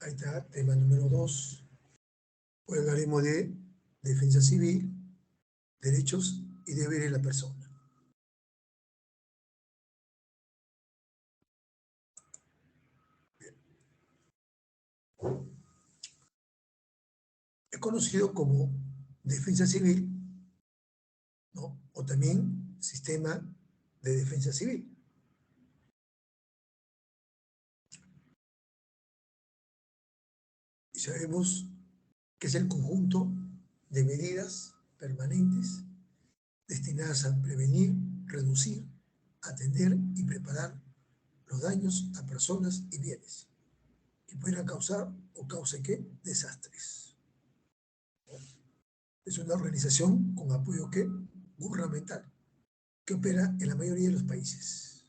Ahí está, tema número 2. Hoy hablaremos de defensa civil, derechos y deberes de la persona. Es conocido como defensa civil, ¿no? O también sistema de defensa civil. Y sabemos que es el conjunto de medidas permanentes destinadas a prevenir, reducir, atender y preparar los daños a personas y bienes que puedan causar o cause ¿qué? Desastres. Es una organización con apoyo ¿qué? Gubernamental que opera en la mayoría de los países.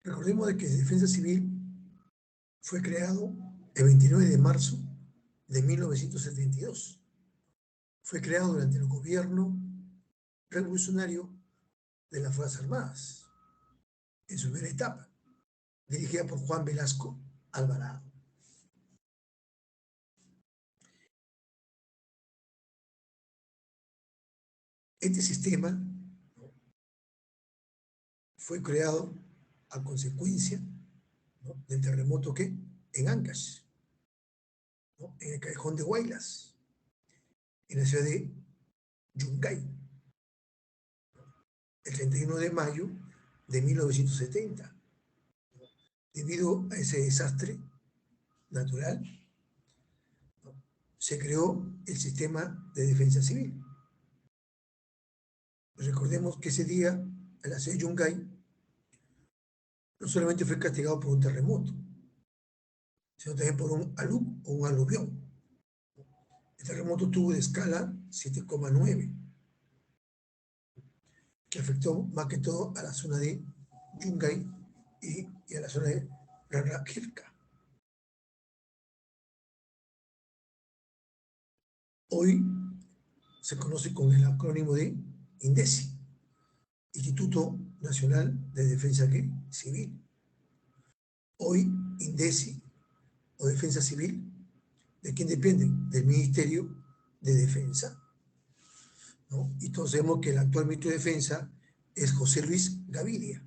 Recordemos de que Defensa Civil fue creado el 29 de marzo de 1972. Fue creado durante el gobierno revolucionario de las Fuerzas Armadas, en su primera etapa, dirigida por Juan Velasco Alvarado. Este sistema, ¿no?, fue creado a consecuencia, ¿no?, del terremoto que en Ancash, ¿no?, en el Callejón de Huaylas, en la ciudad de Yungay, el 31 de mayo de 1970. Debido a ese desastre natural, ¿no?, se creó el sistema de defensa civil. Recordemos que ese día, en la ciudad de Yungay, no solamente fue castigado por un terremoto, sino también por un alud o un aluvión. El terremoto tuvo de escala 7,9, que afectó más que todo a la zona de Yungay y a la zona de Raraquirca. Hoy se conoce con el acrónimo de INDECI, Instituto Nacional de Defensa Civil. Hoy INDECI o Defensa Civil, ¿de quién depende? Del Ministerio de Defensa, ¿no? Y todos sabemos que el actual ministro de Defensa es José Luis Gaviria.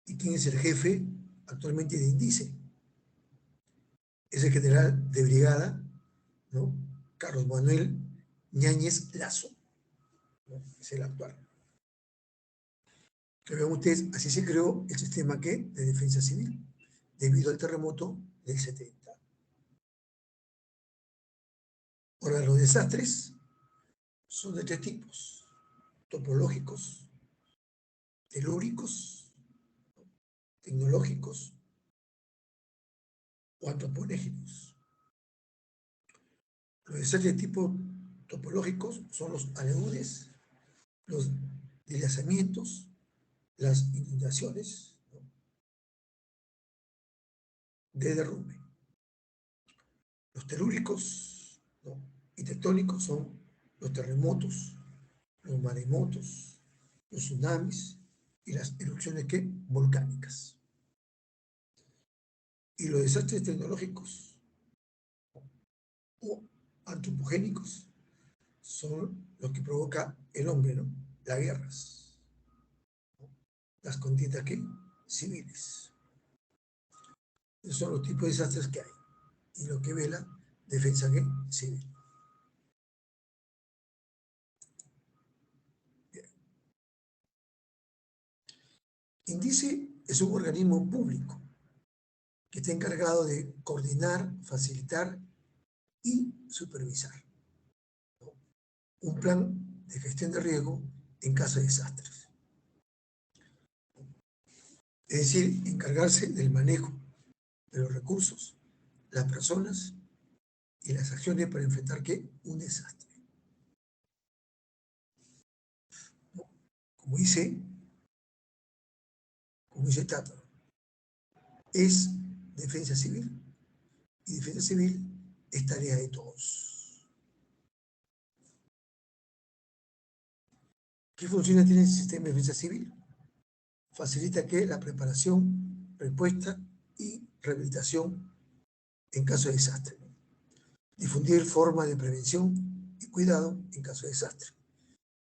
¿Y quién es el jefe actualmente de INDICE? Es el general de brigada, ¿no?, Carlos Manuel Ñáñez Lazo, ¿no? Es el actual. Que vean ustedes, así se creó el sistema ¿qué? De defensa civil, debido al terremoto del 70. Ahora, los desastres son de tres tipos: topológicos, telúricos, tecnológicos o antropogénicos. Los desastres de tipo topológicos son los alaúdes, los deslizamientos, las inundaciones, ¿no?, de derrumbe. Los telúricos, ¿no?, y tectónicos son los terremotos, los maremotos, los tsunamis y las erupciones ¿qué? Volcánicas. Y los desastres tecnológicos o antropogénicos son los que provoca el hombre, ¿no? Las guerras, ¿no?, las contiendas ¿qué? Civiles. Esos son los tipos de desastres que hay y lo que ve la defensa ¿qué? Civil. Bien. INDICE es un organismo público que está encargado de coordinar, facilitar y supervisar, ¿no?, un plan de gestión de riesgo en caso de desastres. Es decir, encargarse del manejo de los recursos, las personas y las acciones para enfrentar ¿qué? Un desastre, ¿no? Como dice Tato, es defensa civil y defensa civil es tarea de todos. ¿Qué funciones tiene el sistema de defensa civil? facilita que la preparación, respuesta y rehabilitación en caso de desastre. Difundir formas de prevención y cuidado en caso de desastre.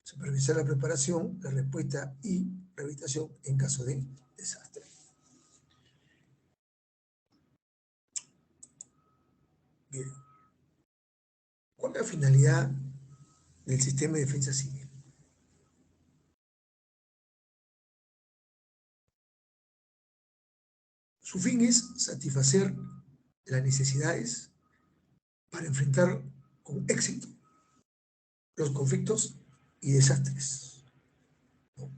Supervisar la preparación, la respuesta y rehabilitación en caso de desastre. Bien. ¿Cuál es la finalidad del sistema de defensa civil? Su fin es satisfacer las necesidades para enfrentar con éxito los conflictos y desastres, ¿no?,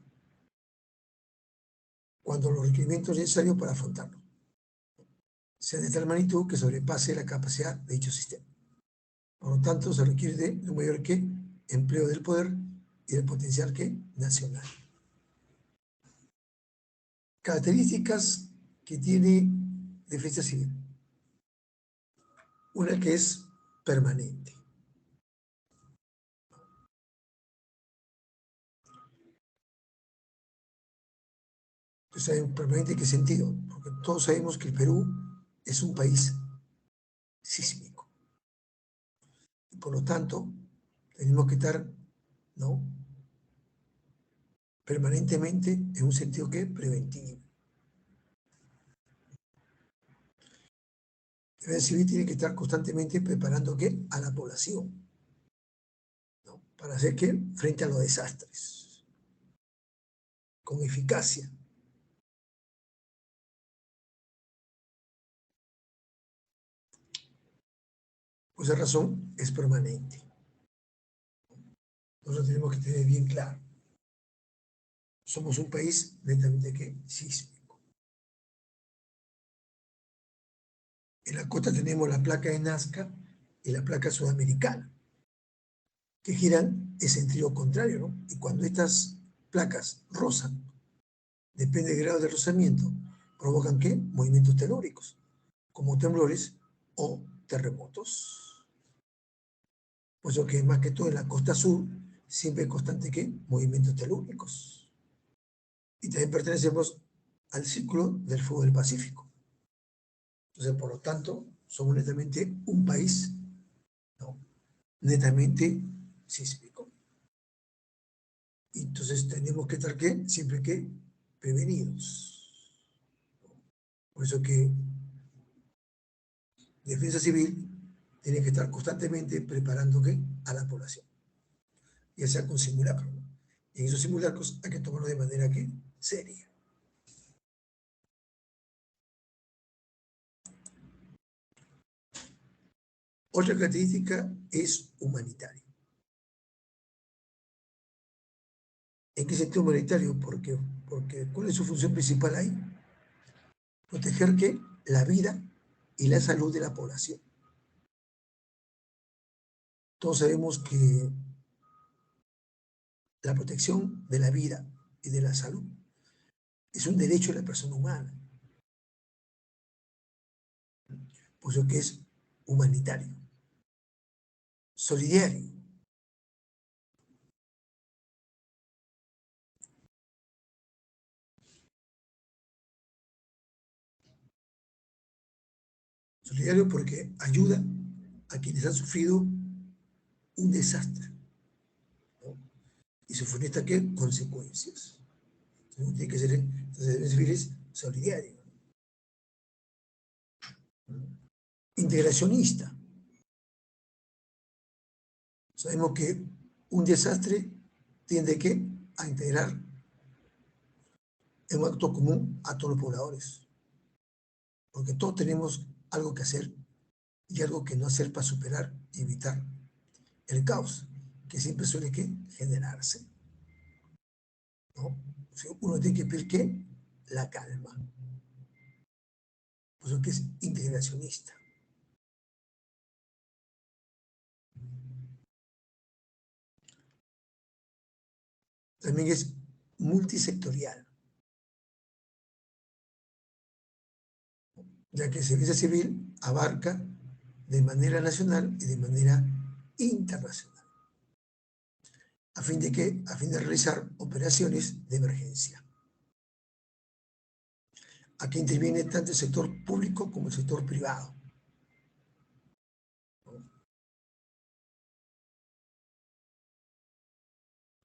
cuando los requerimientos necesarios para afrontarlo sean de tal magnitud que sobrepase la capacidad de dicho sistema. Por lo tanto, se requiere de un mayor empleo del poder y del potencial nacional. Características que tiene defensa civil. Una que es permanente. Entonces, ¿permanente en qué sentido? Porque todos sabemos que el Perú es un país sísmico. Y por lo tanto, tenemos que estar, ¿no?, permanentemente en un sentido preventivo. La defensa civil tiene que estar constantemente preparando a la población, ¿no?, para hacer frente a los desastres, con eficacia. Por esa razón es permanente. Nosotros tenemos que tener bien claro. Somos un país netamente sísmico. En la costa tenemos la placa de Nazca y la placa sudamericana, que giran en sentido contrario, ¿no? Y cuando estas placas rozan, depende del grado de rozamiento, provocan movimientos telúricos, como temblores o terremotos. Por eso que más que todo en la costa sur siempre hay constante movimientos telúricos. Y también pertenecemos al círculo del fuego del Pacífico. Entonces, por lo tanto, somos netamente un país, ¿no?, netamente sísmico. Y entonces tenemos que estar siempre prevenidos. Por eso que Defensa Civil tiene que estar constantemente preparando a la población, ya sea con simulacros, ¿no? Y en esos simulacros hay que tomarlo de manera seria. Otra característica es humanitario. ¿En qué sentido humanitario? Porque ¿cuál es su función principal ahí? Proteger la vida y la salud de la población. Todos sabemos que la protección de la vida y de la salud es un derecho de la persona humana, por eso que es humanitario, solidario. Solidario porque ayuda a quienes han sufrido un desastre, ¿no?, y su funestas consecuencias. Entonces, tiene que ser, entonces debe ser solidario, ¿no? Integracionista. Sabemos que un desastre tiende a integrar en un acto común a todos los pobladores, porque todos tenemos algo que hacer y algo que no hacer para superar y evitar el caos que siempre suele generarse, ¿no? O sea, uno tiene que pedir la calma, por eso que es integracionista. También es multisectorial, ya que el servicio civil abarca de manera nacional y de manera internacional, a fin de realizar operaciones de emergencia. Aquí interviene tanto el sector público como el sector privado.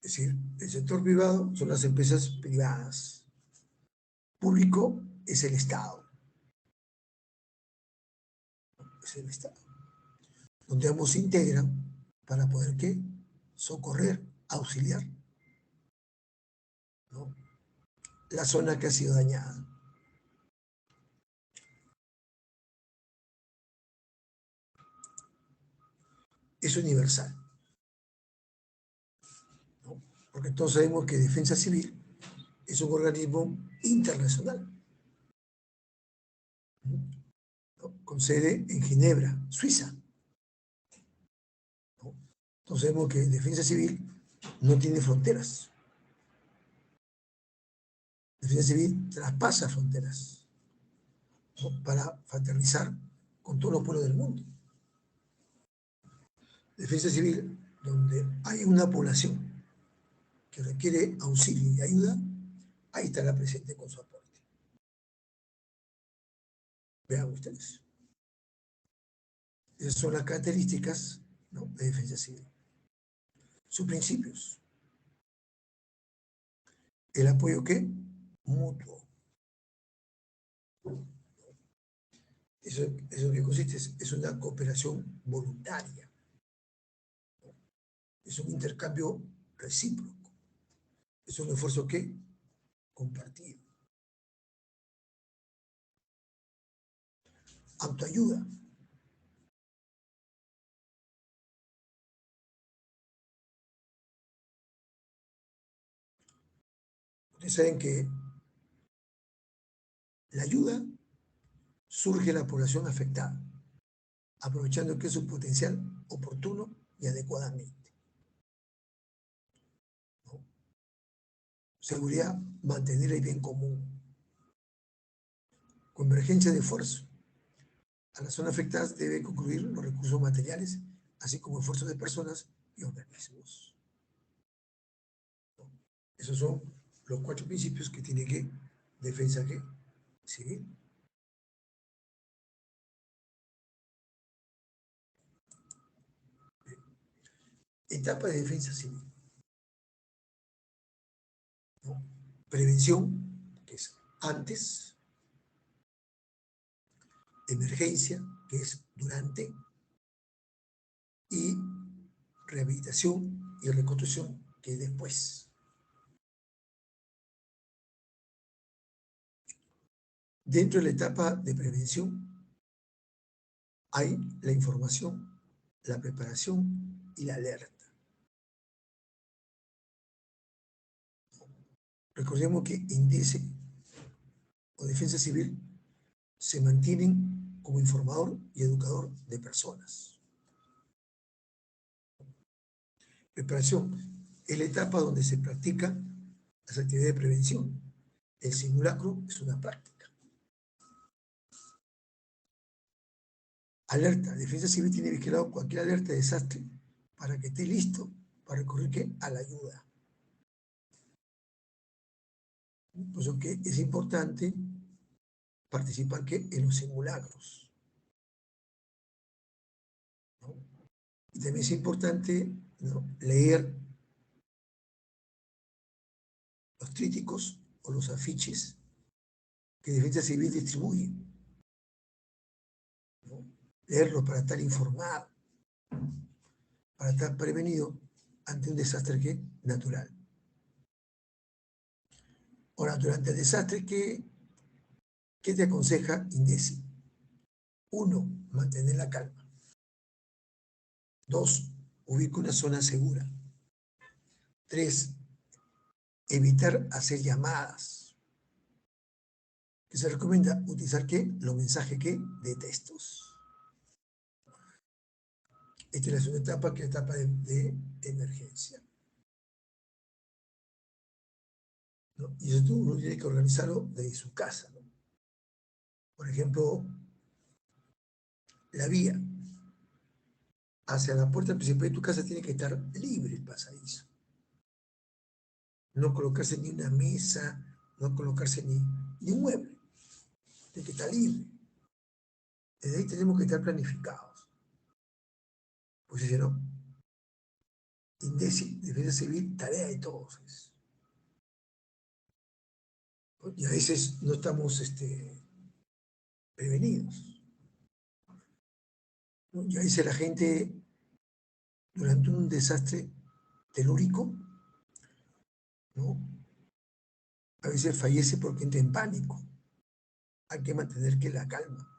Es decir, el sector privado son las empresas privadas. Público es el Estado. Es el Estado. Donde ambos se integran para poder, ¿qué? Socorrer, auxiliar, ¿no? La zona que ha sido dañada. Es universal, ¿no? Porque todos sabemos que Defensa Civil es un organismo internacional, ¿no? Con sede en Ginebra, Suiza, ¿no? Entonces sabemos que Defensa Civil no tiene fronteras. Defensa Civil traspasa fronteras, ¿no? Para fraternizar con todos los pueblos del mundo. Defensa Civil, donde hay una población que requiere auxilio y ayuda, ahí estará presente con su aporte. Vean ustedes. Esas son las características, ¿no?, de Defensa Civil. Sus principios. El apoyo, ¿qué? Mutuo. Eso que consiste es una cooperación voluntaria. Es un intercambio recíproco. Es un esfuerzo, ¿qué? Compartido. Autoayuda. Ustedes saben que la ayuda surge de la población afectada, aprovechando que es su potencial oportuno y adecuadamente, ¿no? Seguridad, mantener el bien común. Convergencia de esfuerzo. A las zonas afectadas debe concluir los recursos materiales, así como esfuerzos de personas y organismos. Esos son los 4 principios que tiene que Defensa Civil. Etapa de Defensa Civil, ¿no? Prevención, que es antes. Emergencia, que es durante. Y rehabilitación y reconstrucción, que es después. Dentro de la etapa de prevención hay la información, la preparación y la alerta. Recordemos que INDECE o Defensa Civil se mantienen como informador y educador de personas. Preparación es la etapa donde se practican las actividades de prevención. El simulacro es una práctica. Alerta. Defensa Civil tiene vigilado cualquier alerta de desastre para que esté listo para recurrir, ¿qué?, a la ayuda. Por eso que es importante participar, ¿qué?, en los simulacros, ¿no? Y también es importante, ¿no?, leer los trípticos o los afiches que Defensa Civil distribuye, ¿no? Leerlos para estar informado, para estar prevenido ante un desastre, ¿qué?, natural. Ahora, durante el desastre, ¿qué te aconseja INDECE? 1, mantener la calma. 2, ubica una zona segura. 3, evitar hacer llamadas. Que se recomienda utilizar, ¿qué?, los mensajes, ¿qué?, de textos. Esta es la segunda etapa, que es la etapa de emergencia, ¿no? Y eso uno tiene que organizarlo desde su casa, ¿no? Por ejemplo, la vía hacia la puerta principal de tu casa tiene que estar libre el pasadizo. No colocarse ni una mesa, no colocarse ni un mueble. de que está libre. Desde ahí tenemos que estar planificados. Pues si no, INDECI, Defensa Civil, tarea de todos. Y a veces no estamos prevenidos, ¿no? Y a veces la gente, durante un desastre telúrico, ¿no? A veces fallece porque entra en pánico. Hay que mantener que la calma.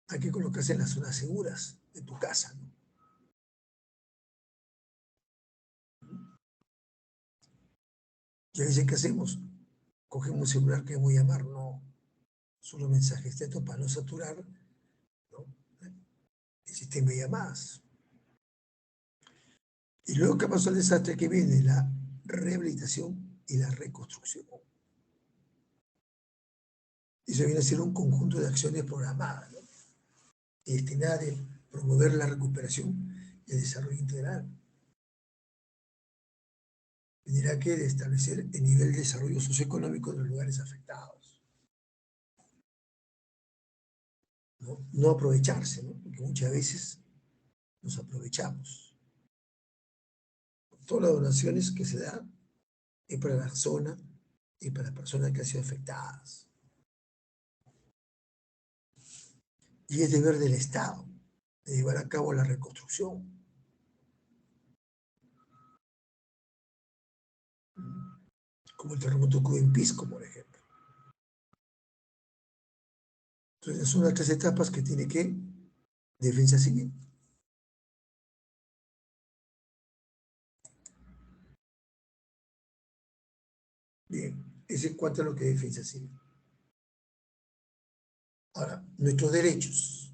Hay que colocarse en las zonas seguras de tu casa, ¿no? Y a veces, ¿qué hacemos? Cogemos un celular que voy a llamar, no, solo mensajes de texto para no saturar, ¿no?, el sistema de llamadas. Y luego que pasó el desastre, que viene la rehabilitación y la reconstrucción. Y eso viene a ser un conjunto de acciones programadas, ¿no?, y destinadas a promover la recuperación y el desarrollo integral. Tendrá que establecer el nivel de desarrollo socioeconómico de los lugares afectados. No, no aprovecharse, ¿no?, porque muchas veces nos aprovechamos. Todas las donaciones que se dan es para la zona y para las personas que han sido afectadas. Y es deber del Estado de llevar a cabo la reconstrucción. Como el terremoto que hubo en Pisco, por ejemplo. Entonces, son las tres etapas que tiene que Defensa Civil. Bien, ese es cuanto a lo que es Defensa Civil. Ahora, nuestros derechos.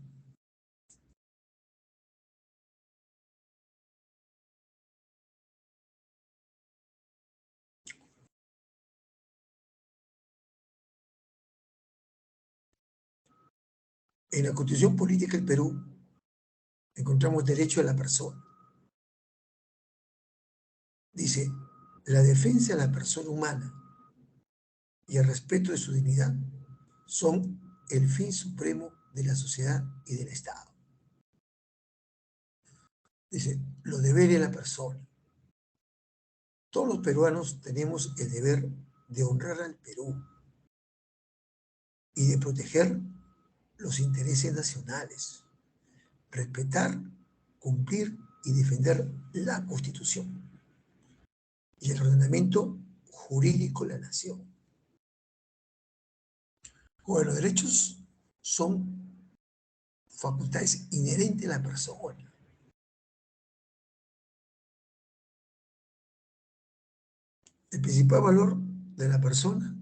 En la Constitución Política del Perú encontramos derecho a la persona. Dice, la defensa de la persona humana y el respeto de su dignidad son el fin supremo de la sociedad y del Estado. Dice, los deberes de la persona. Todos los peruanos tenemos el deber de honrar al Perú y de proteger los intereses nacionales, respetar, cumplir y defender la Constitución y el ordenamiento jurídico de la nación. Bueno, los derechos son facultades inherentes a la persona. El principal valor de la persona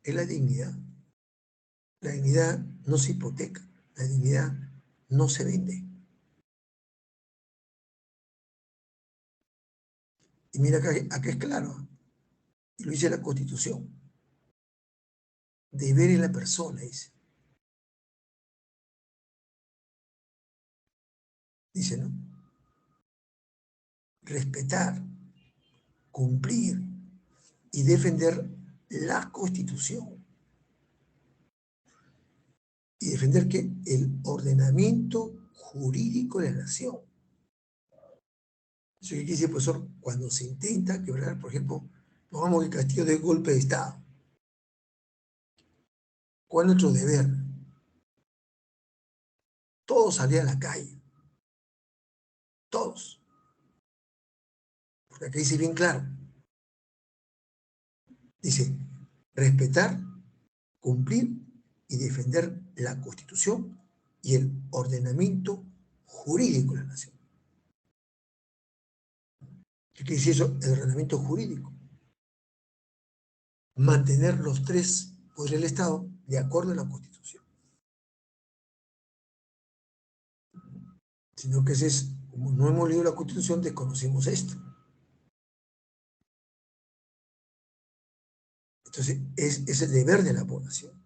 es la dignidad. La dignidad no se hipoteca, la dignidad no se vende. Y mira acá es claro, y lo dice la Constitución. Deber en la persona, dice. Dice, ¿no? Respetar, cumplir y defender la Constitución. Y defender que el ordenamiento jurídico de la nación. Eso quiere decir, profesor, cuando se intenta quebrar, por ejemplo, pongamos que Castillo de golpe de Estado. ¿Cuál es nuestro deber? Todos salir a la calle. Todos. Porque aquí dice bien claro. Dice, respetar, cumplir y defender la Constitución y el ordenamiento jurídico de la nación. ¿Qué quiere decir eso? El ordenamiento jurídico. Mantener los tres poderes del Estado de acuerdo a la Constitución. Sino que como no hemos leído la Constitución, desconocemos esto. Entonces, es el deber de la población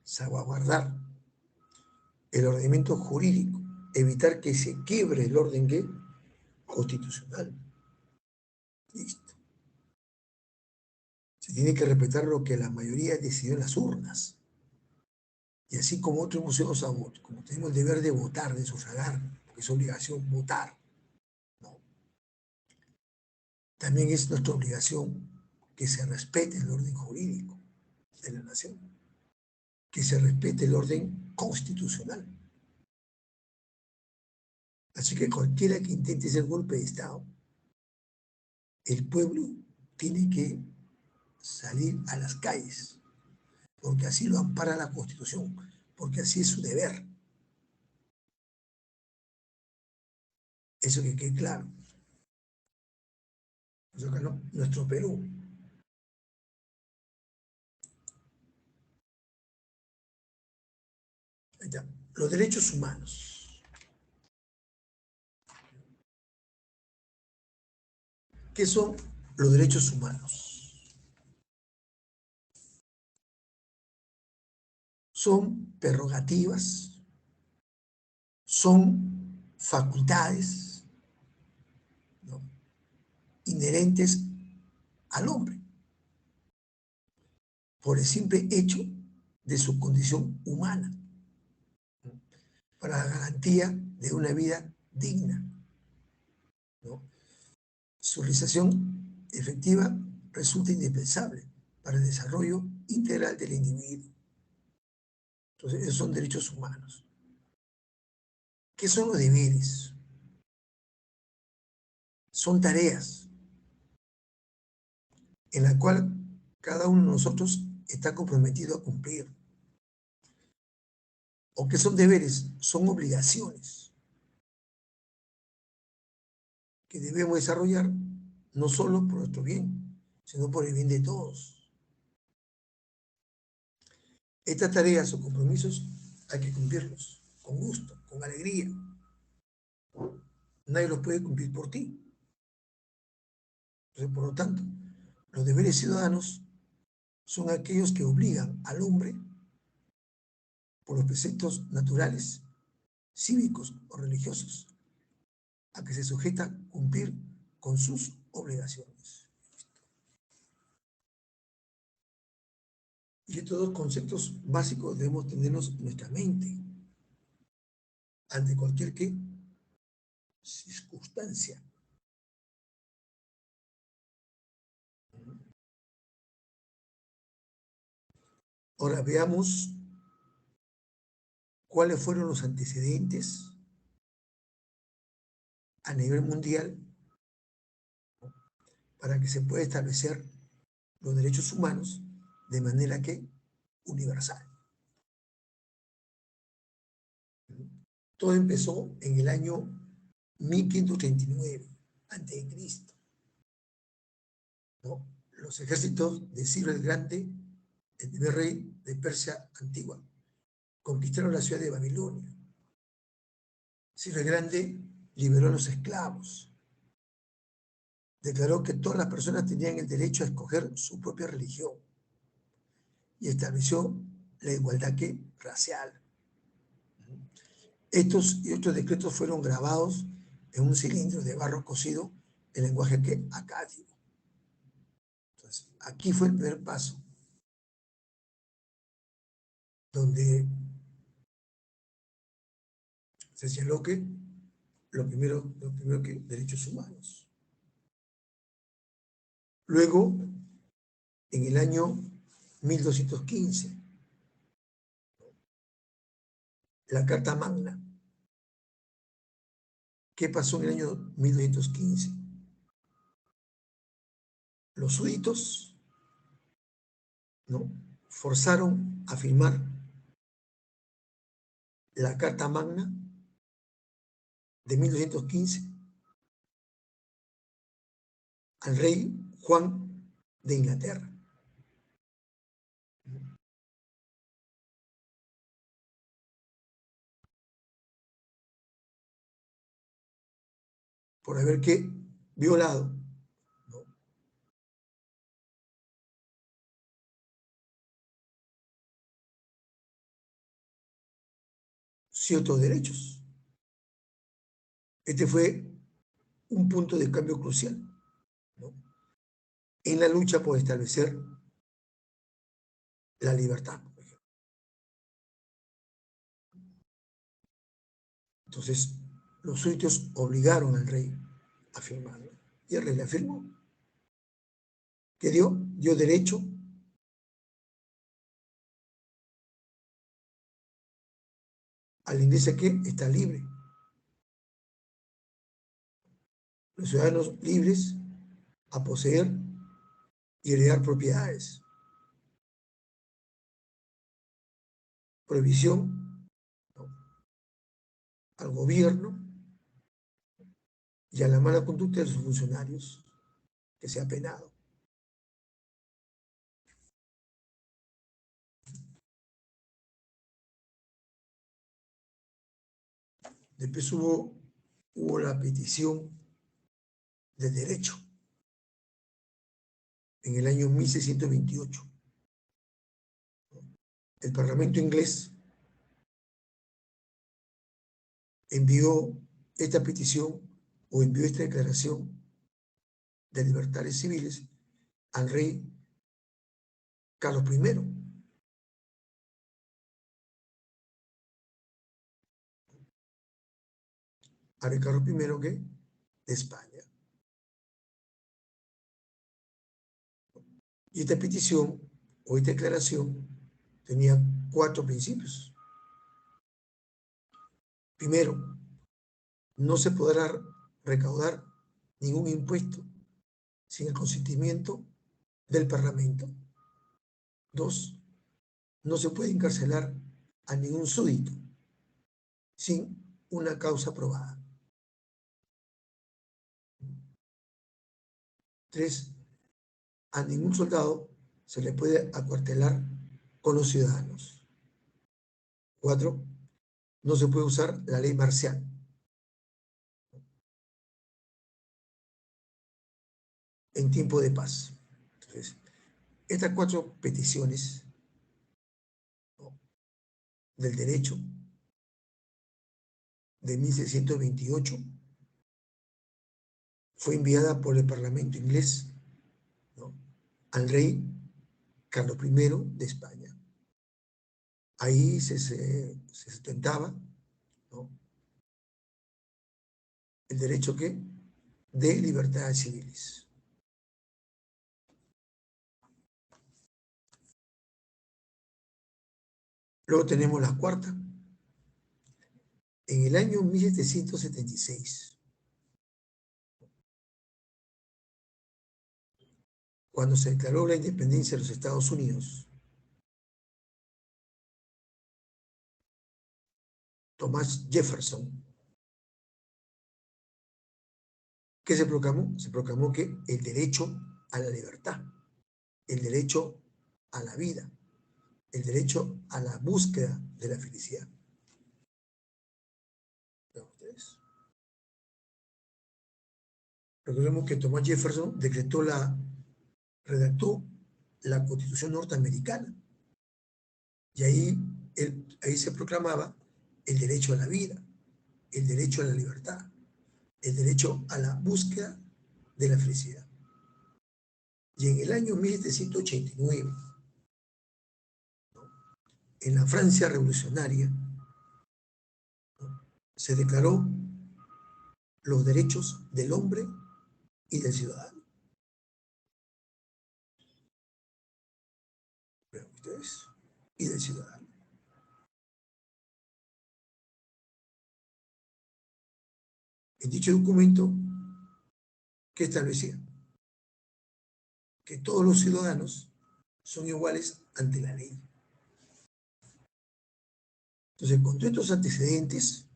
salvaguardar el ordenamiento jurídico, evitar que se quiebre el orden constitucional. Listo. Se tiene que respetar lo que la mayoría decidió en las urnas. Y así como otros museos, como tenemos el deber de votar, de sufragar, porque es obligación votar, ¿no? También es nuestra obligación que se respete el orden jurídico de la nación, que se respete el orden constitucional. Así que cualquiera que intente hacer golpe de Estado, el pueblo tiene que salir a las calles, porque así lo ampara la Constitución, porque así es su deber. Eso que quede claro. Eso que no, nuestro Perú. Ya, los derechos humanos. ¿Qué son los derechos humanos? Son prerrogativas, son facultades, ¿no?, inherentes al hombre por el simple hecho de su condición humana, para la garantía de una vida digna, ¿no? Su realización efectiva resulta indispensable para el desarrollo integral del individuo. Entonces, esos son derechos humanos. ¿Qué son los deberes? Son tareas en la cual cada uno de nosotros está comprometido a cumplir. ¿O qué son deberes? Son obligaciones que debemos desarrollar no solo por nuestro bien, sino por el bien de todos. Estas tareas o compromisos hay que cumplirlos con gusto, con alegría. Nadie los puede cumplir por ti. Entonces, por lo tanto, los deberes ciudadanos son aquellos que obligan al hombre por los preceptos naturales, cívicos o religiosos a que se sujeta a cumplir con sus obligaciones. Y estos dos conceptos básicos debemos tenerlos en nuestra mente ante cualquier circunstancia. Ahora veamos cuáles fueron los antecedentes a nivel mundial para que se pueda establecer los derechos humanos de manera que universal. Todo empezó en el año 1539 a.C., ¿no? Los ejércitos de Ciro el Grande, el primer rey de Persia antigua, conquistaron la ciudad de Babilonia. Ciro el Grande liberó a los esclavos, declaró que todas las personas tenían el derecho a escoger su propia religión y estableció la igualdad racial. Estos y otros decretos fueron grabados en un cilindro de barro cocido en lenguaje acadio. Entonces, aquí fue el primer paso, donde se señaló que lo primero que derechos humanos. Luego, en el año 1215, la Carta Magna. ¿Qué pasó en el año 1215? Los súbditos, ¿no?, forzaron a firmar la Carta Magna de 1215 al rey Juan de Inglaterra. Por haber violado, ¿no?, ciertos derechos. Este fue un punto de cambio crucial, ¿no?, en la lucha por establecer la libertad. Entonces, los súbditos obligaron al rey a firmarla. Y el rey la firmó. ¿Qué dio? Dio derecho al inglés que está libre. Los ciudadanos libres a poseer y heredar propiedades. Prohibición, ¿no?, al gobierno y a la mala conducta de sus funcionarios, que sea penado. Después hubo la petición de derecho en el año 1628. El Parlamento inglés envió esta petición o envió esta declaración de libertades civiles al rey Carlos I. Al rey Carlos I, ¿qué? De España. Y esta petición o esta declaración tenía 4 principios. Primero, no se podrá recaudar ningún impuesto sin el consentimiento del Parlamento. 2, no se puede encarcelar a ningún súbdito sin una causa probada. 3, a ningún soldado se le puede acuartelar con los ciudadanos. 4, no se puede usar la ley marcial. En tiempo de paz. Entonces, estas 4 peticiones, ¿no?, del derecho de 1628 fue enviada por el Parlamento inglés, ¿no?, al rey Carlos I de España. Ahí se sustentaba, ¿no?, el derecho ¿qué? De libertades civiles. Luego tenemos la cuarta. En el año 1776, cuando se declaró la independencia de los Estados Unidos, Thomas Jefferson, ¿qué se proclamó? Se proclamó que el derecho a la libertad, el derecho a la vida, el derecho a la búsqueda de la felicidad. ¿Ven ustedes? Recordemos que Thomas Jefferson redactó la Constitución norteamericana y ahí se proclamaba el derecho a la vida, el derecho a la libertad, el derecho a la búsqueda de la felicidad. Y en el año 1789, en la Francia revolucionaria, se declaró los derechos del hombre y del ciudadano. ¿Ven ustedes? Y del ciudadano. En dicho documento, ¿qué establecía? Que todos los ciudadanos son iguales ante la ley. Entonces, con todos estos antecedentes,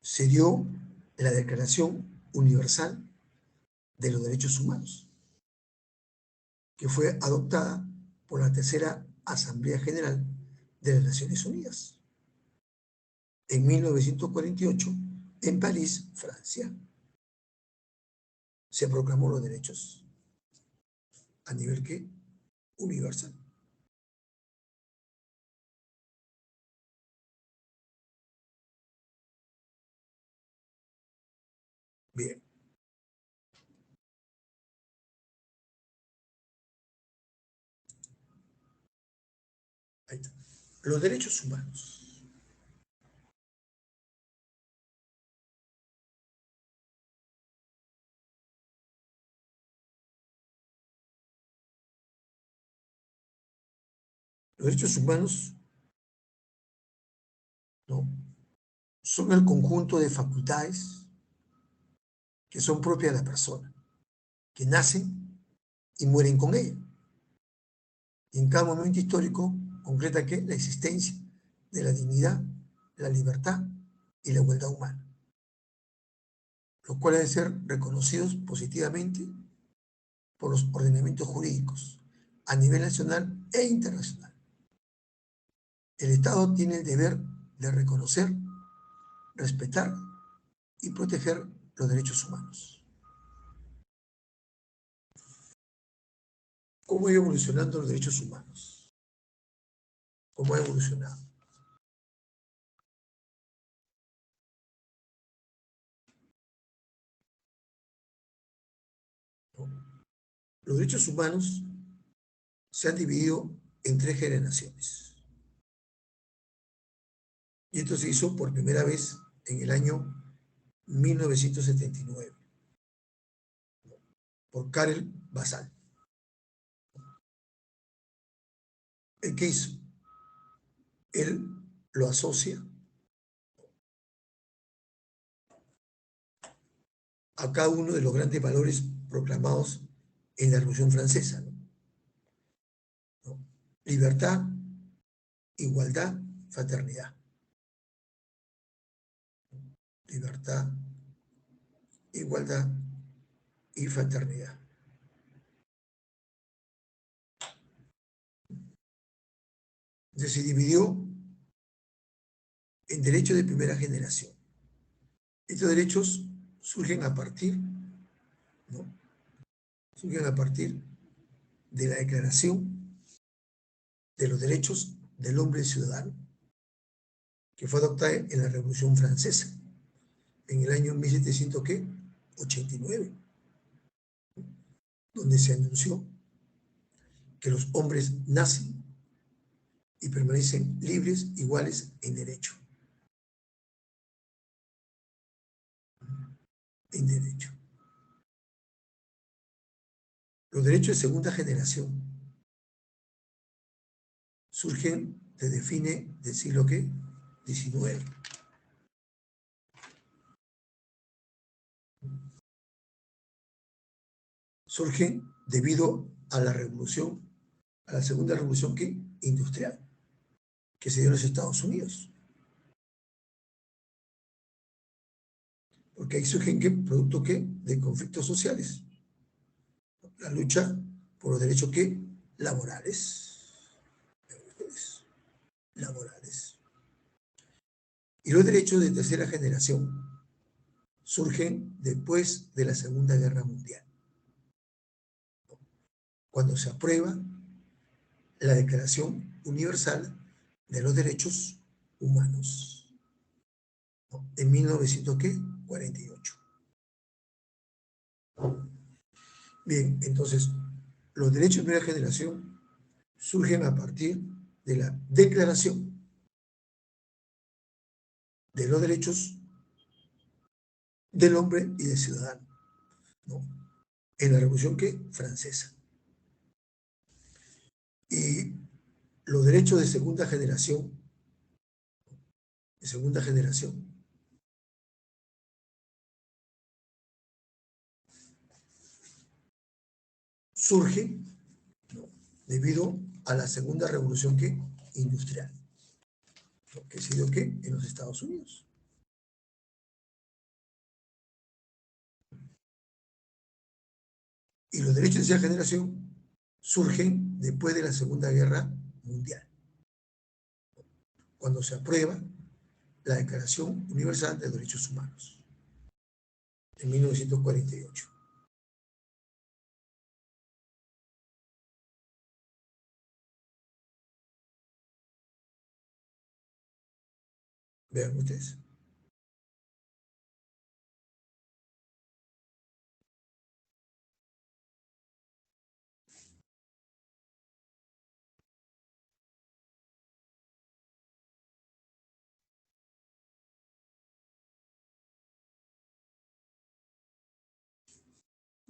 se dio la Declaración Universal de los Derechos Humanos, que fue adoptada por la Tercera Asamblea General de las Naciones Unidas en 1948 en París, Francia. Se proclamó los derechos a nivel ¿qué? Universal. Bien. Ahí está. Los derechos humanos. Los derechos humanos, ¿no?, son el conjunto de facultades que son propias de la persona, que nacen y mueren con ella. Y en cada momento histórico concreta que la existencia de la dignidad, la libertad y la igualdad humana, los cuales deben ser reconocidos positivamente por los ordenamientos jurídicos a nivel nacional e internacional. El Estado tiene el deber de reconocer, respetar y proteger los derechos humanos. ¿Cómo ha ido evolucionando los derechos humanos? ¿Cómo ha evolucionado? ¿No? Los derechos humanos se han dividido en 3 generaciones. Y esto se hizo por primera vez en el año 1979 por Karel Basal. ¿Qué hizo? Él lo asocia a cada uno de los grandes valores proclamados en la Revolución Francesa, ¿no? ¿No? Libertad, igualdad, fraternidad. Libertad, igualdad y fraternidad. Entonces se dividió en derechos de primera generación. Estos derechos surgen a partir, ¿no?, surgen a partir de la Declaración de los Derechos del Hombre y Ciudadano, que fue adoptada en la Revolución Francesa, en el año 1789, donde se anunció que los hombres nacen y permanecen libres, iguales en derecho. En derecho. Los derechos de segunda generación surgen desde fines del siglo XIX. Surgen debido a la revolución, a la segunda revolución industrial, que se dio en los Estados Unidos. Porque ahí surgen producto de conflictos sociales. La lucha por los derechos laborales. Laborales. Y los derechos de tercera generación surgen después de la Segunda Guerra Mundial, cuando se aprueba la Declaración Universal de los Derechos Humanos, ¿no?, en 1948. Bien, entonces, los derechos de primera generación surgen a partir de la Declaración de los Derechos del Hombre y del Ciudadano, ¿no?, en la Revolución Francesa. Y los derechos de segunda generación, surgen, ¿no?, debido a la segunda revolución industrial, ¿no?, que se dio en los Estados Unidos. Y los derechos de esa generación surgen después de la Segunda Guerra Mundial, cuando se aprueba la Declaración Universal de Derechos Humanos, en 1948. Vean ustedes.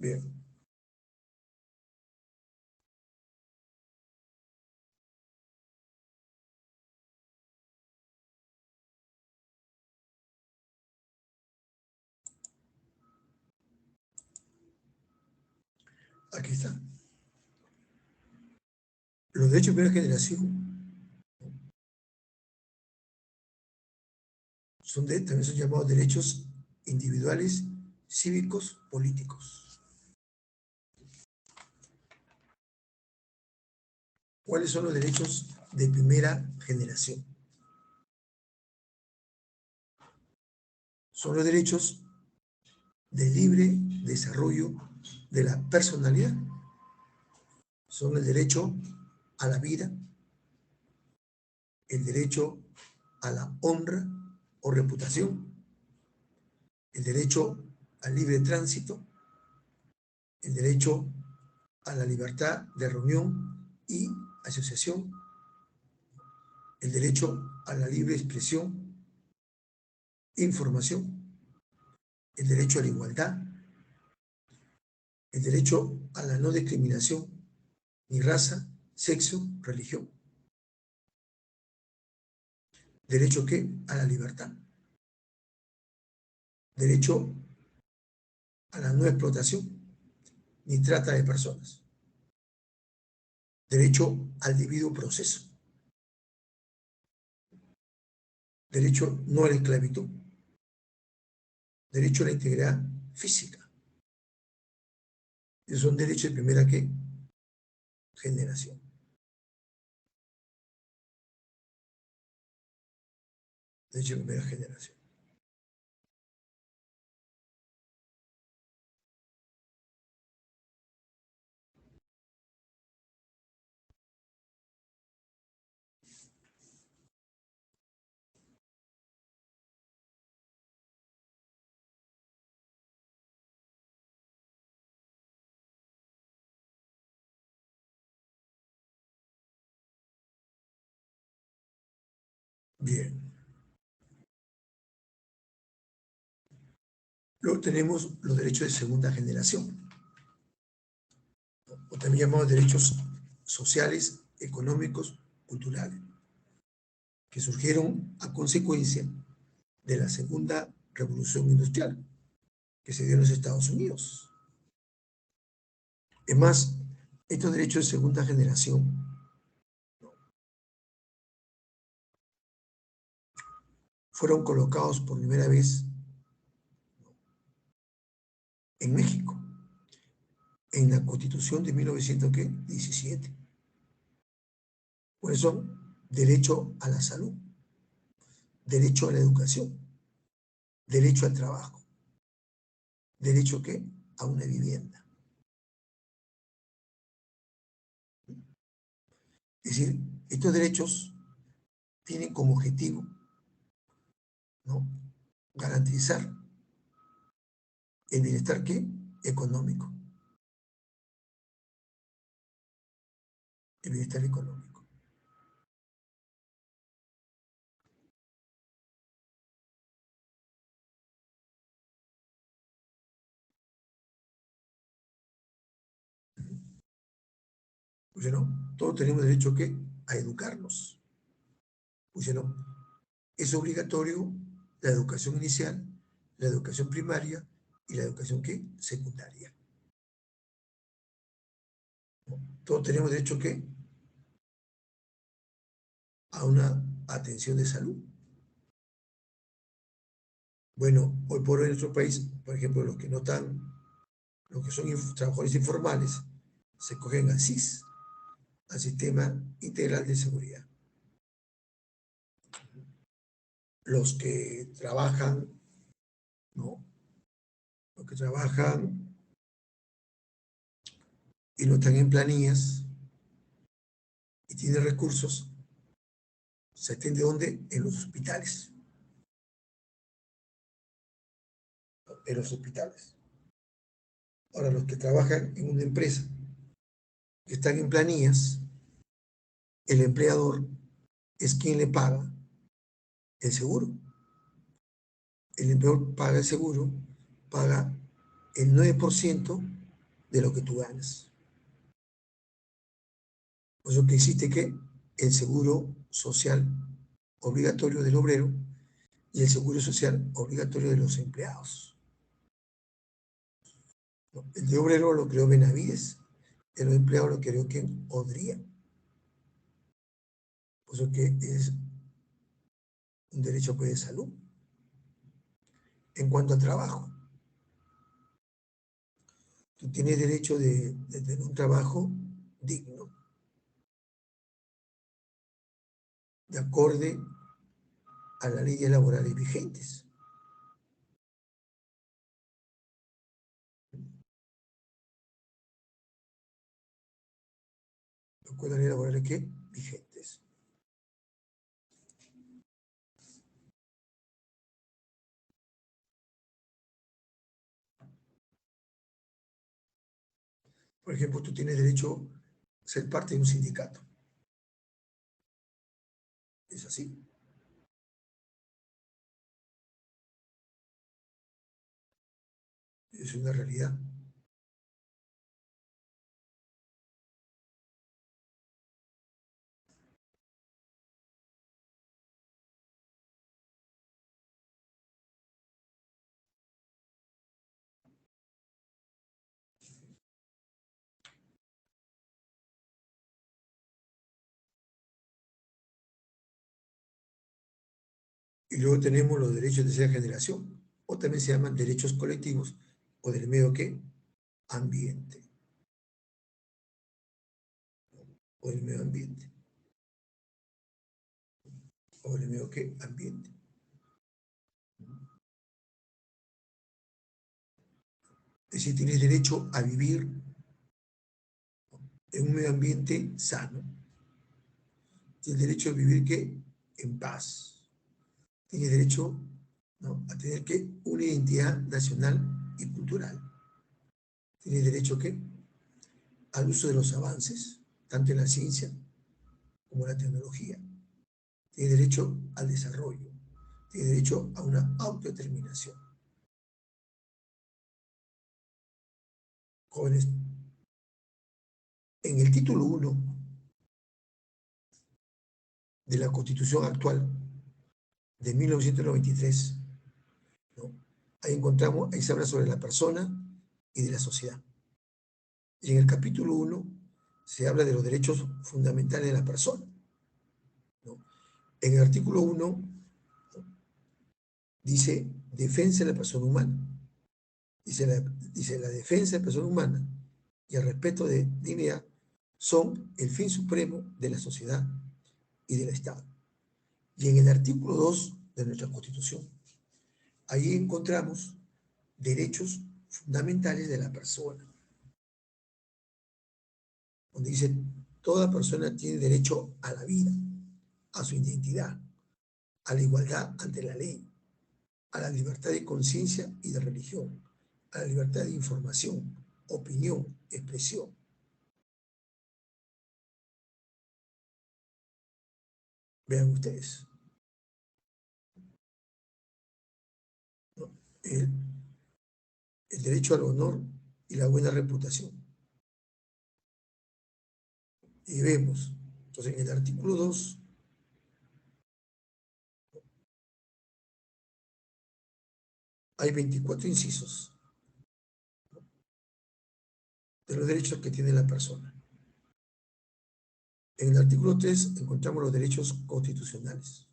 Bien. Aquí está. Los derechos de primera generación también son llamados derechos individuales, cívicos, políticos. ¿Cuáles son los derechos de primera generación? Son los derechos de libre desarrollo de la personalidad. Son el derecho a la vida, el derecho a la honra o reputación, el derecho al libre tránsito, el derecho a la libertad de reunión y asociación, el derecho a la libre expresión, información, el derecho a la igualdad, el derecho a la no discriminación, ni raza, sexo, religión. ¿Derecho qué? A la libertad. Derecho a la no explotación, ni trata de personas. Derecho al debido proceso. Derecho no a la esclavitud. Derecho a la integridad física. Esos son derechos de primera ¿qué? Generación. Derecho de primera generación. Bien. Luego tenemos los derechos de segunda generación, o también llamados derechos sociales, económicos, culturales, que surgieron a consecuencia de la segunda revolución industrial que se dio en los Estados Unidos. Es más, estos derechos de segunda generación fueron colocados por primera vez en México, en la Constitución de 1917. Pues son derecho a la salud, derecho a la educación, derecho al trabajo, derecho ¿qué? A una vivienda. Es decir, estos derechos tienen como objetivo, ¿no?, garantizar el bienestar ¿qué? Económico. El bienestar económico. Pues no, todos tenemos derecho ¿qué? A educarnos. Pues no, es obligatorio la educación inicial, la educación primaria y la educación ¿qué? Secundaria. Todos tenemos derecho ¿qué? A una atención de salud. Bueno, hoy por hoy en nuestro país, por ejemplo, los que no están, los que son trabajadores informales, se cogen al SIS, al Sistema Integral de Seguridad. Los que trabajan, ¿no? Los que trabajan y no están en planillas y tienen recursos, se atiende ¿dónde? En los hospitales. En los hospitales. Ahora, los que trabajan en una empresa, que están en planillas, el empleador es quien le paga el seguro. El empleador paga el seguro, paga el 9% de lo que tú ganas. Por eso que existe que el seguro social obligatorio del obrero y el seguro social obligatorio de los empleados. El de obrero lo creó Benavides, el de empleado lo creó quien Odría. Por eso que es un derecho pues, de salud. En cuanto a trabajo, tú tienes derecho de tener un trabajo digno, de acorde a las leyes laborales vigentes. De acuerdo a las leyes laborales ¿qué? Vigentes. Por ejemplo, tú tienes derecho a ser parte de un sindicato. Es así. Es una realidad. Y luego tenemos los derechos de tercera generación, o también se llaman derechos colectivos, o del medio ¿qué? Ambiente, o del medio ambiente, o del medio ¿qué? Ambiente. Es decir, tienes derecho a vivir en un medio ambiente sano. Tienes derecho a vivir ¿qué? En paz. Tienes derecho, ¿no? A tener ¿qué? Una identidad nacional y cultural. Tienes derecho ¿qué? Al uso de los avances, tanto en la ciencia como en la tecnología. Tienes derecho al desarrollo. Tienes derecho a una autodeterminación. Jóvenes, en el título 1 de la Constitución actual de 1993, ¿no? Ahí se habla sobre la persona y de la sociedad. Y en el capítulo 1 se habla de los derechos fundamentales de la persona, ¿no? En el artículo 1 dice defensa de la persona humana. Dice la defensa de la persona humana y el respeto de dignidad son el fin supremo de la sociedad y del Estado. Y en el artículo 2 de nuestra Constitución, ahí encontramos derechos fundamentales de la persona, donde dice, toda persona tiene derecho a la vida, a su identidad, a la igualdad ante la ley, a la libertad de conciencia y de religión, a la libertad de información, opinión, expresión. Vean ustedes, ¿no? El derecho al honor y la buena reputación. Y vemos, entonces en el artículo 2 hay 24 incisos de los derechos que tiene la persona. En el artículo 3 encontramos los derechos constitucionales.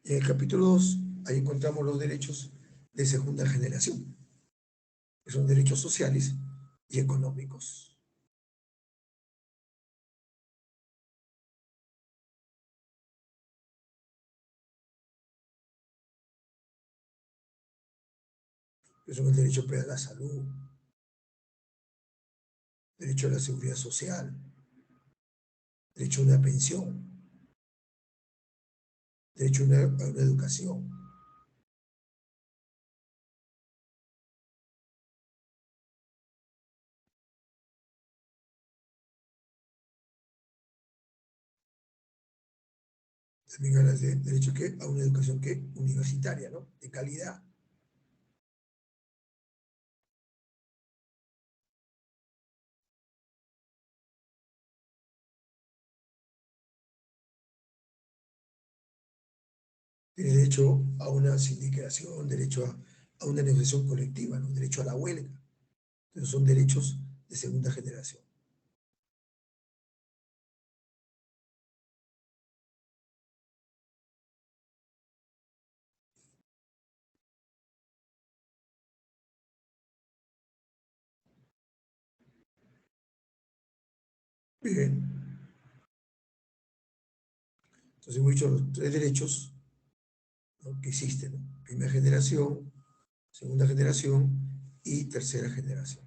Y en el capítulo 2 ahí encontramos los derechos de segunda generación, que son derechos sociales y económicos. Que son el derecho a la salud, derecho a la seguridad social, derecho a una pensión, derecho a una educación. También hablas de derecho a una educación universitaria, ¿no? De calidad. Tiene derecho a una sindicación, derecho a una negociación colectiva, ¿no? Derecho a la huelga. Entonces son derechos de segunda generación. Bien, entonces hemos dicho los tres derechos, ¿no?, que existen, ¿no? Primera generación, segunda generación y tercera generación.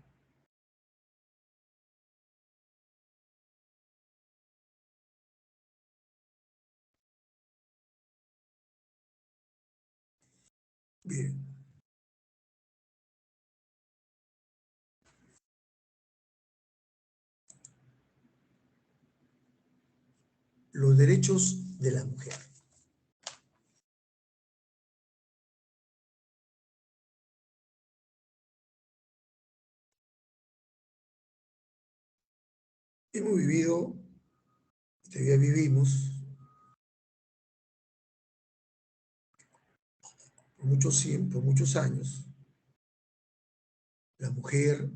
Bien, los derechos de la mujer. Hemos vivido, todavía vivimos, por muchos años, la mujer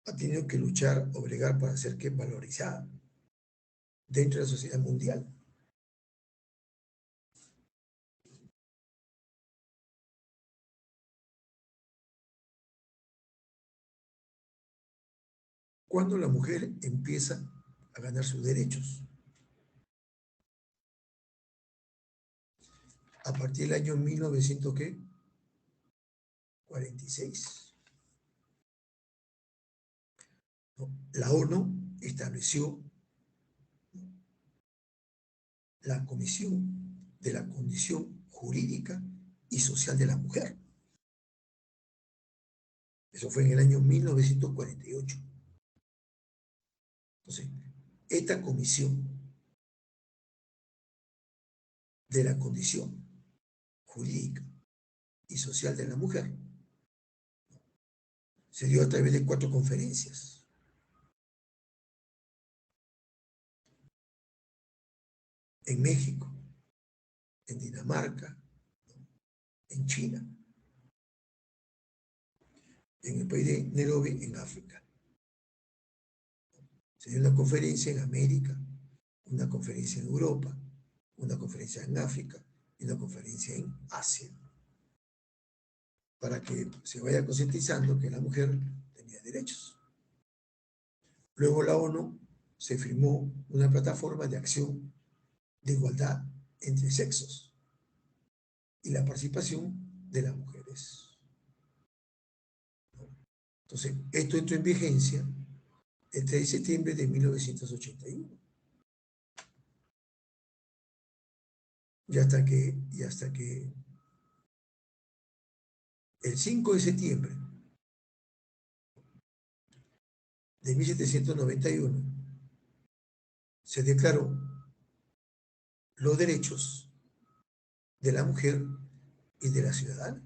ha tenido que luchar o bregar para ser que valorizada dentro de la sociedad mundial. Cuando la mujer empieza a ganar sus derechos, a partir del año 1946, ¿no? La ONU estableció la Comisión de la Condición Jurídica y Social de la Mujer. Eso fue en el año 1948. Entonces, esta Comisión de la Condición Jurídica y Social de la Mujer se dio a través de 4 conferencias. En México, en Dinamarca, en China, en el país de Nairobi, en África. Se dio una conferencia en América, una conferencia en Europa, una conferencia en África y una conferencia en Asia, para que se vaya concientizando que la mujer tenía derechos. Luego la ONU se firmó una plataforma de acción de igualdad entre sexos y la participación de las mujeres. Entonces, esto entró en vigencia el 3 de septiembre de 1981. Y hasta que el 5 de septiembre de 1791 se declaró los derechos de la mujer y de la ciudadana,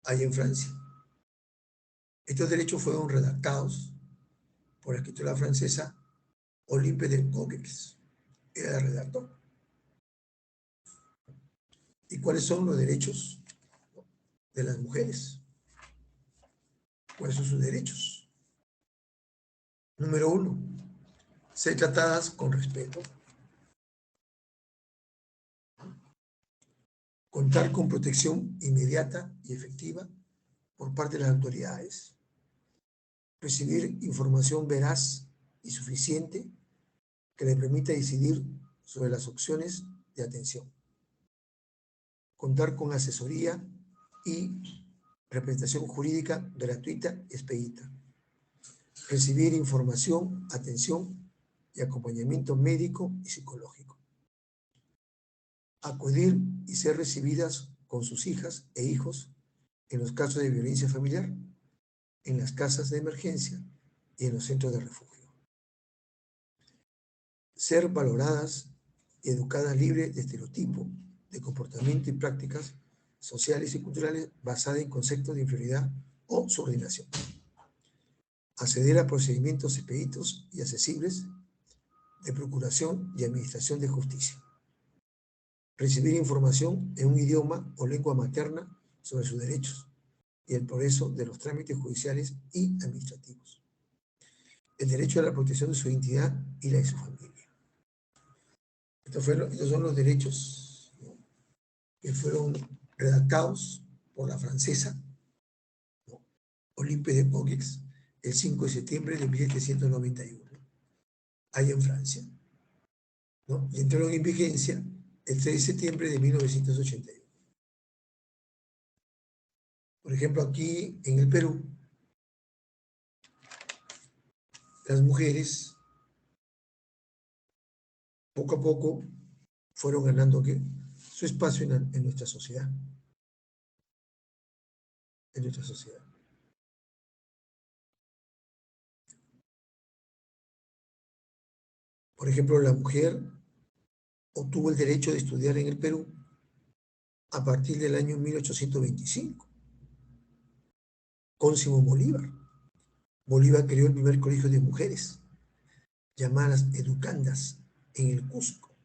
ahí en Francia. Estos derechos fueron redactados por la escritora francesa Olympe de Gouges. Era la redactora. ¿Y cuáles son los derechos de las mujeres? ¿Cuáles son sus derechos? Número 1, ser tratadas con respeto, contar con protección inmediata y efectiva por parte de las autoridades, recibir información veraz y suficiente que le permita decidir sobre las opciones de atención, contar con asesoría y representación jurídica gratuita y expedita, recibir información, atención y acompañamiento médico y psicológico, acudir y ser recibidas con sus hijas e hijos en los casos de violencia familiar, en las casas de emergencia y en los centros de refugio. Ser valoradas y educadas libres de estereotipos, de comportamiento y prácticas sociales y culturales basadas en conceptos de inferioridad o subordinación. Acceder a procedimientos expeditos y accesibles de procuración y administración de justicia. Recibir información en un idioma o lengua materna sobre sus derechos y el progreso de los trámites judiciales y administrativos. El derecho a la protección de su identidad y la de su familia. Estos son los derechos, ¿no?, que fueron redactados por la francesa, ¿no?, Olympe de Gouges el 5 de septiembre de 1791, ahí en Francia, ¿no?, y entraron en vigencia el 3 de septiembre de 1981. Por ejemplo, aquí en el Perú, las mujeres poco a poco fueron ganando su espacio en nuestra sociedad. En nuestra sociedad. Por ejemplo, la mujer obtuvo el derecho de estudiar en el Perú a partir del año 1825, con Simón Bolívar. Bolívar creó el primer colegio de mujeres, llamadas educandas, en el Cusco.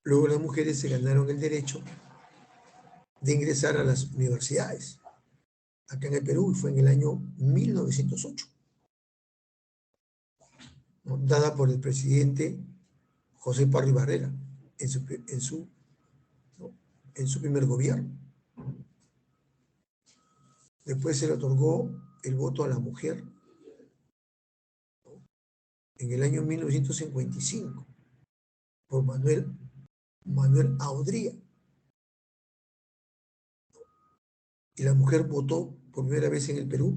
Luego las mujeres se ganaron el derecho de ingresar a las universidades, acá en el Perú, y fue en el año 1908, ¿no?, dada por el presidente José Parry Barrera ¿no?, en su primer gobierno. Después se le otorgó el voto a la mujer, ¿no?, en el año 1955 por Manuel Audría. Y la mujer votó por primera vez en el Perú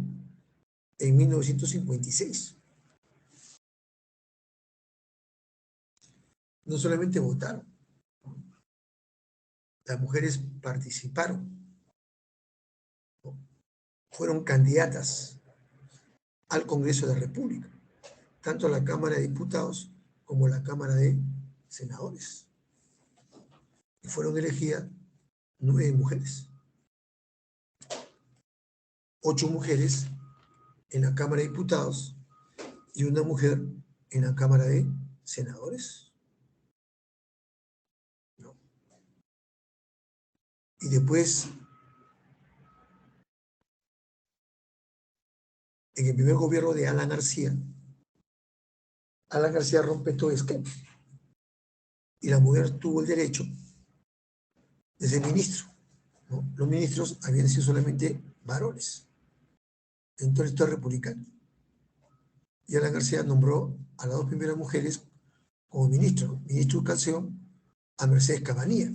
en 1956. No solamente votaron, las mujeres participaron, ¿no?, fueron candidatas al Congreso de la República, tanto a la Cámara de Diputados como a la Cámara de Senadores. Y fueron elegidas 9 mujeres. 8 mujeres en la Cámara de Diputados y una mujer en la Cámara de Senadores, ¿no? Y después, en el primer gobierno de Alan García rompe todo esquema y la mujer tuvo el derecho de ser ministro, ¿no? Los ministros habían sido solamente varones en todo el Estado republicano. Y Alan García nombró a las 2 primeras mujeres como ministro de Educación a Mercedes Cabanilla,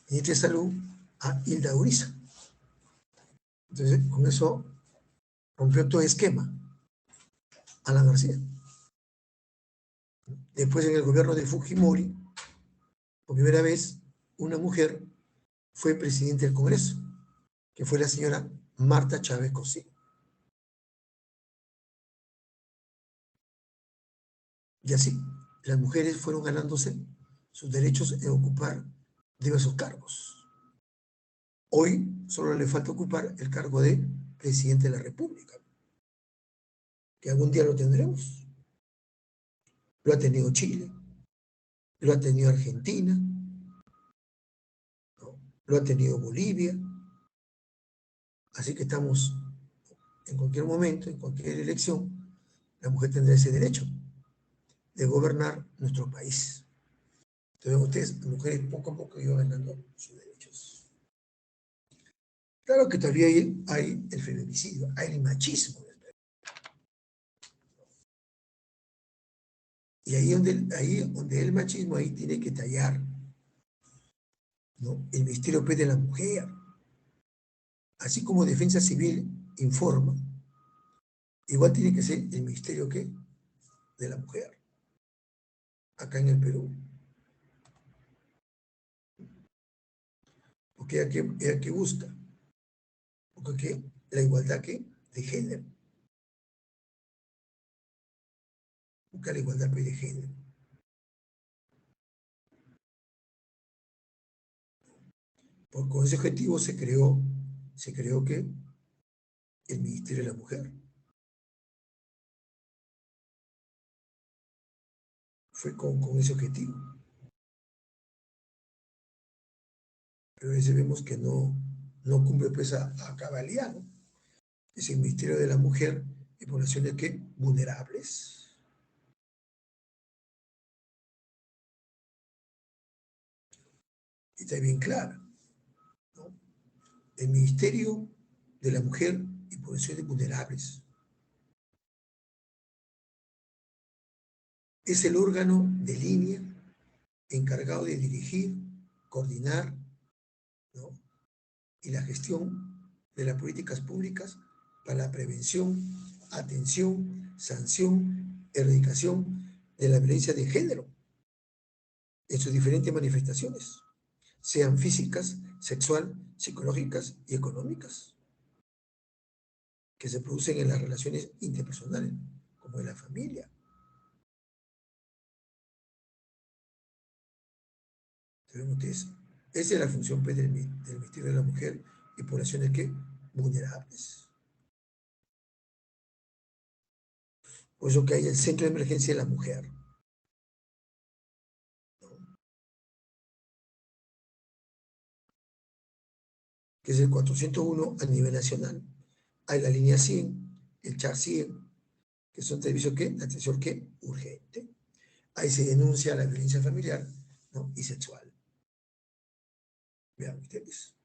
ministra de Salud a Hilda Uriza. Entonces, con eso rompió todo esquema Alan García. Después, en el gobierno de Fujimori, por primera vez, una mujer fue presidente del Congreso, que fue la señora Marta Chávez Cosío. Y así, las mujeres fueron ganándose sus derechos en ocupar diversos cargos. Hoy solo le falta ocupar el cargo de presidente de la República, que algún día lo tendremos. Lo ha tenido Chile, lo ha tenido Argentina, ¿no?, lo ha tenido Bolivia. Así que estamos, en cualquier momento, en cualquier elección, la mujer tendrá ese derecho de gobernar nuestro país. Entonces ustedes, las mujeres, poco a poco iban ganando sus derechos. Claro que todavía hay el feminicidio, hay el machismo. Y ahí donde el machismo, ahí tiene que tallar, ¿no?, el Ministerio de la Mujer. Así como Defensa Civil informa, igual tiene que ser el Ministerio de la Mujer, acá en el Perú. Porque ella que busca, porque la igualdad de género. Busca la igualdad de género. Con ese objetivo se creó que el Ministerio de la Mujer. Fue con ese objetivo. Pero a veces vemos que no cumple pues a cabalidad, ¿no? Es el Ministerio de la Mujer y poblaciones que vulnerables. Y está bien claro, ¿no? El Ministerio de la Mujer y poblaciones vulnerables es el órgano de línea encargado de dirigir, coordinar, ¿no? Y la gestión de las políticas públicas para la prevención, atención, sanción, erradicación de la violencia de género en sus diferentes manifestaciones, sean físicas, sexual, psicológicas y económicas, que se producen en las relaciones interpersonales, como en la familia. ¿Saben ustedes? Esa es la función pues, del Ministerio de la Mujer y poblaciones que vulnerables. Por eso que hay el Centro de Emergencia de la Mujer, ¿no? Que es el 401 a nivel nacional. Hay la línea 100, el CHAR 100, que son servicios que, la atención que, urgente. Ahí se denuncia la violencia familiar, ¿no? Y sexual. Vean ustedes.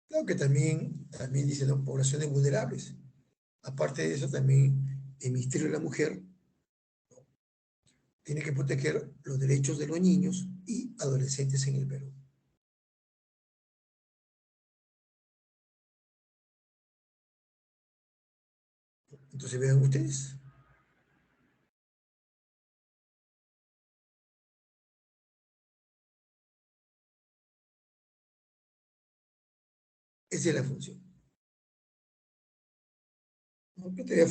Claro que también dicen las poblaciones vulnerables. Aparte de eso, también el Ministerio de la Mujer, ¿no? Tiene que proteger los derechos de los niños y adolescentes en el Perú. Entonces vean ustedes, esa es la función. ¿No? Que todavía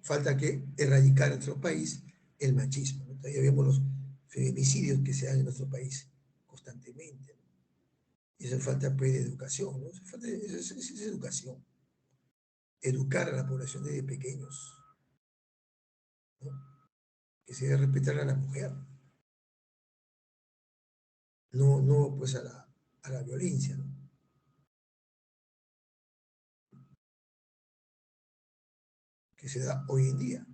falta que erradicar en nuestro país el machismo, ¿no? Todavía vemos los feminicidios que se dan en nuestro país constantemente, ¿no? Y eso falta pues, de educación, ¿no? Eso es educación. Educar a la población desde pequeños, ¿no? Que se debe respetar a la mujer, no pues a la violencia, ¿no? Que se da hoy en día.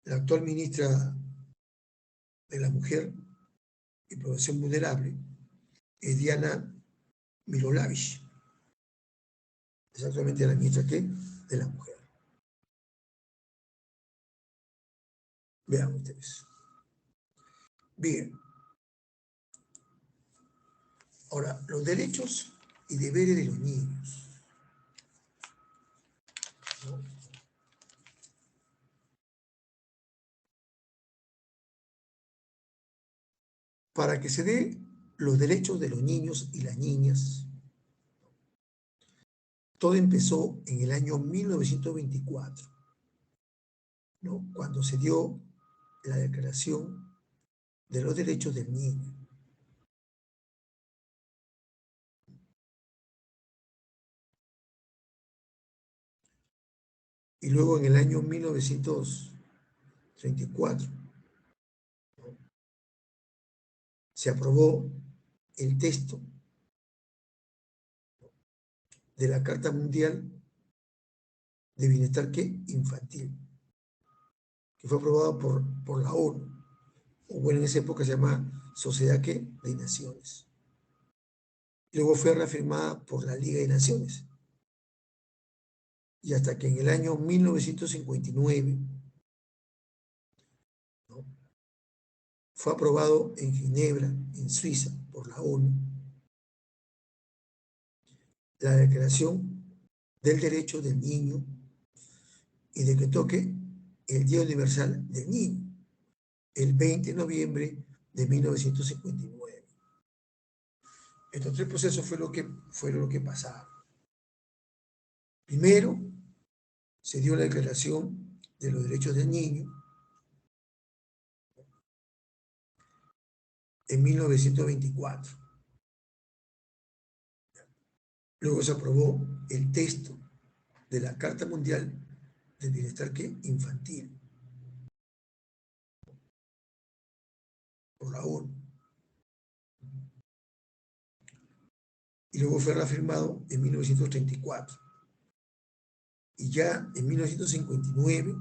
La actual ministra de la Mujer y Población Vulnerable es Diana Mirolavich, es actualmente la ministra ¿qué? De la Mujer. Vean ustedes. Bien, ahora, los derechos y deberes de los niños, ¿no? Para que se dé los derechos de los niños y las niñas, todo empezó en el año 1924, ¿no? Cuando se dio la Declaración de los Derechos del Niño. Y luego en el año 1934 se aprobó el texto de la Carta Mundial de Bienestar ¿qué? Infantil, que fue aprobado por la ONU, o bueno, en esa época se llama Sociedad ¿qué? De Naciones. Luego fue reafirmada por la Liga de Naciones. Y hasta que en el año 1959, ¿no? Fue aprobado en Ginebra, en Suiza, por la ONU, la Declaración del Derecho del Niño y decretó que el Día Universal del Niño, el 20 de noviembre de 1959. Estos tres procesos fueron lo que pasaron. Primero, se dio la Declaración de los Derechos del Niño en 1924. Luego se aprobó el texto de la Carta Mundial del Bienestar Infantil por la ONU. Y luego fue reafirmado en 1934. Y ya en 1959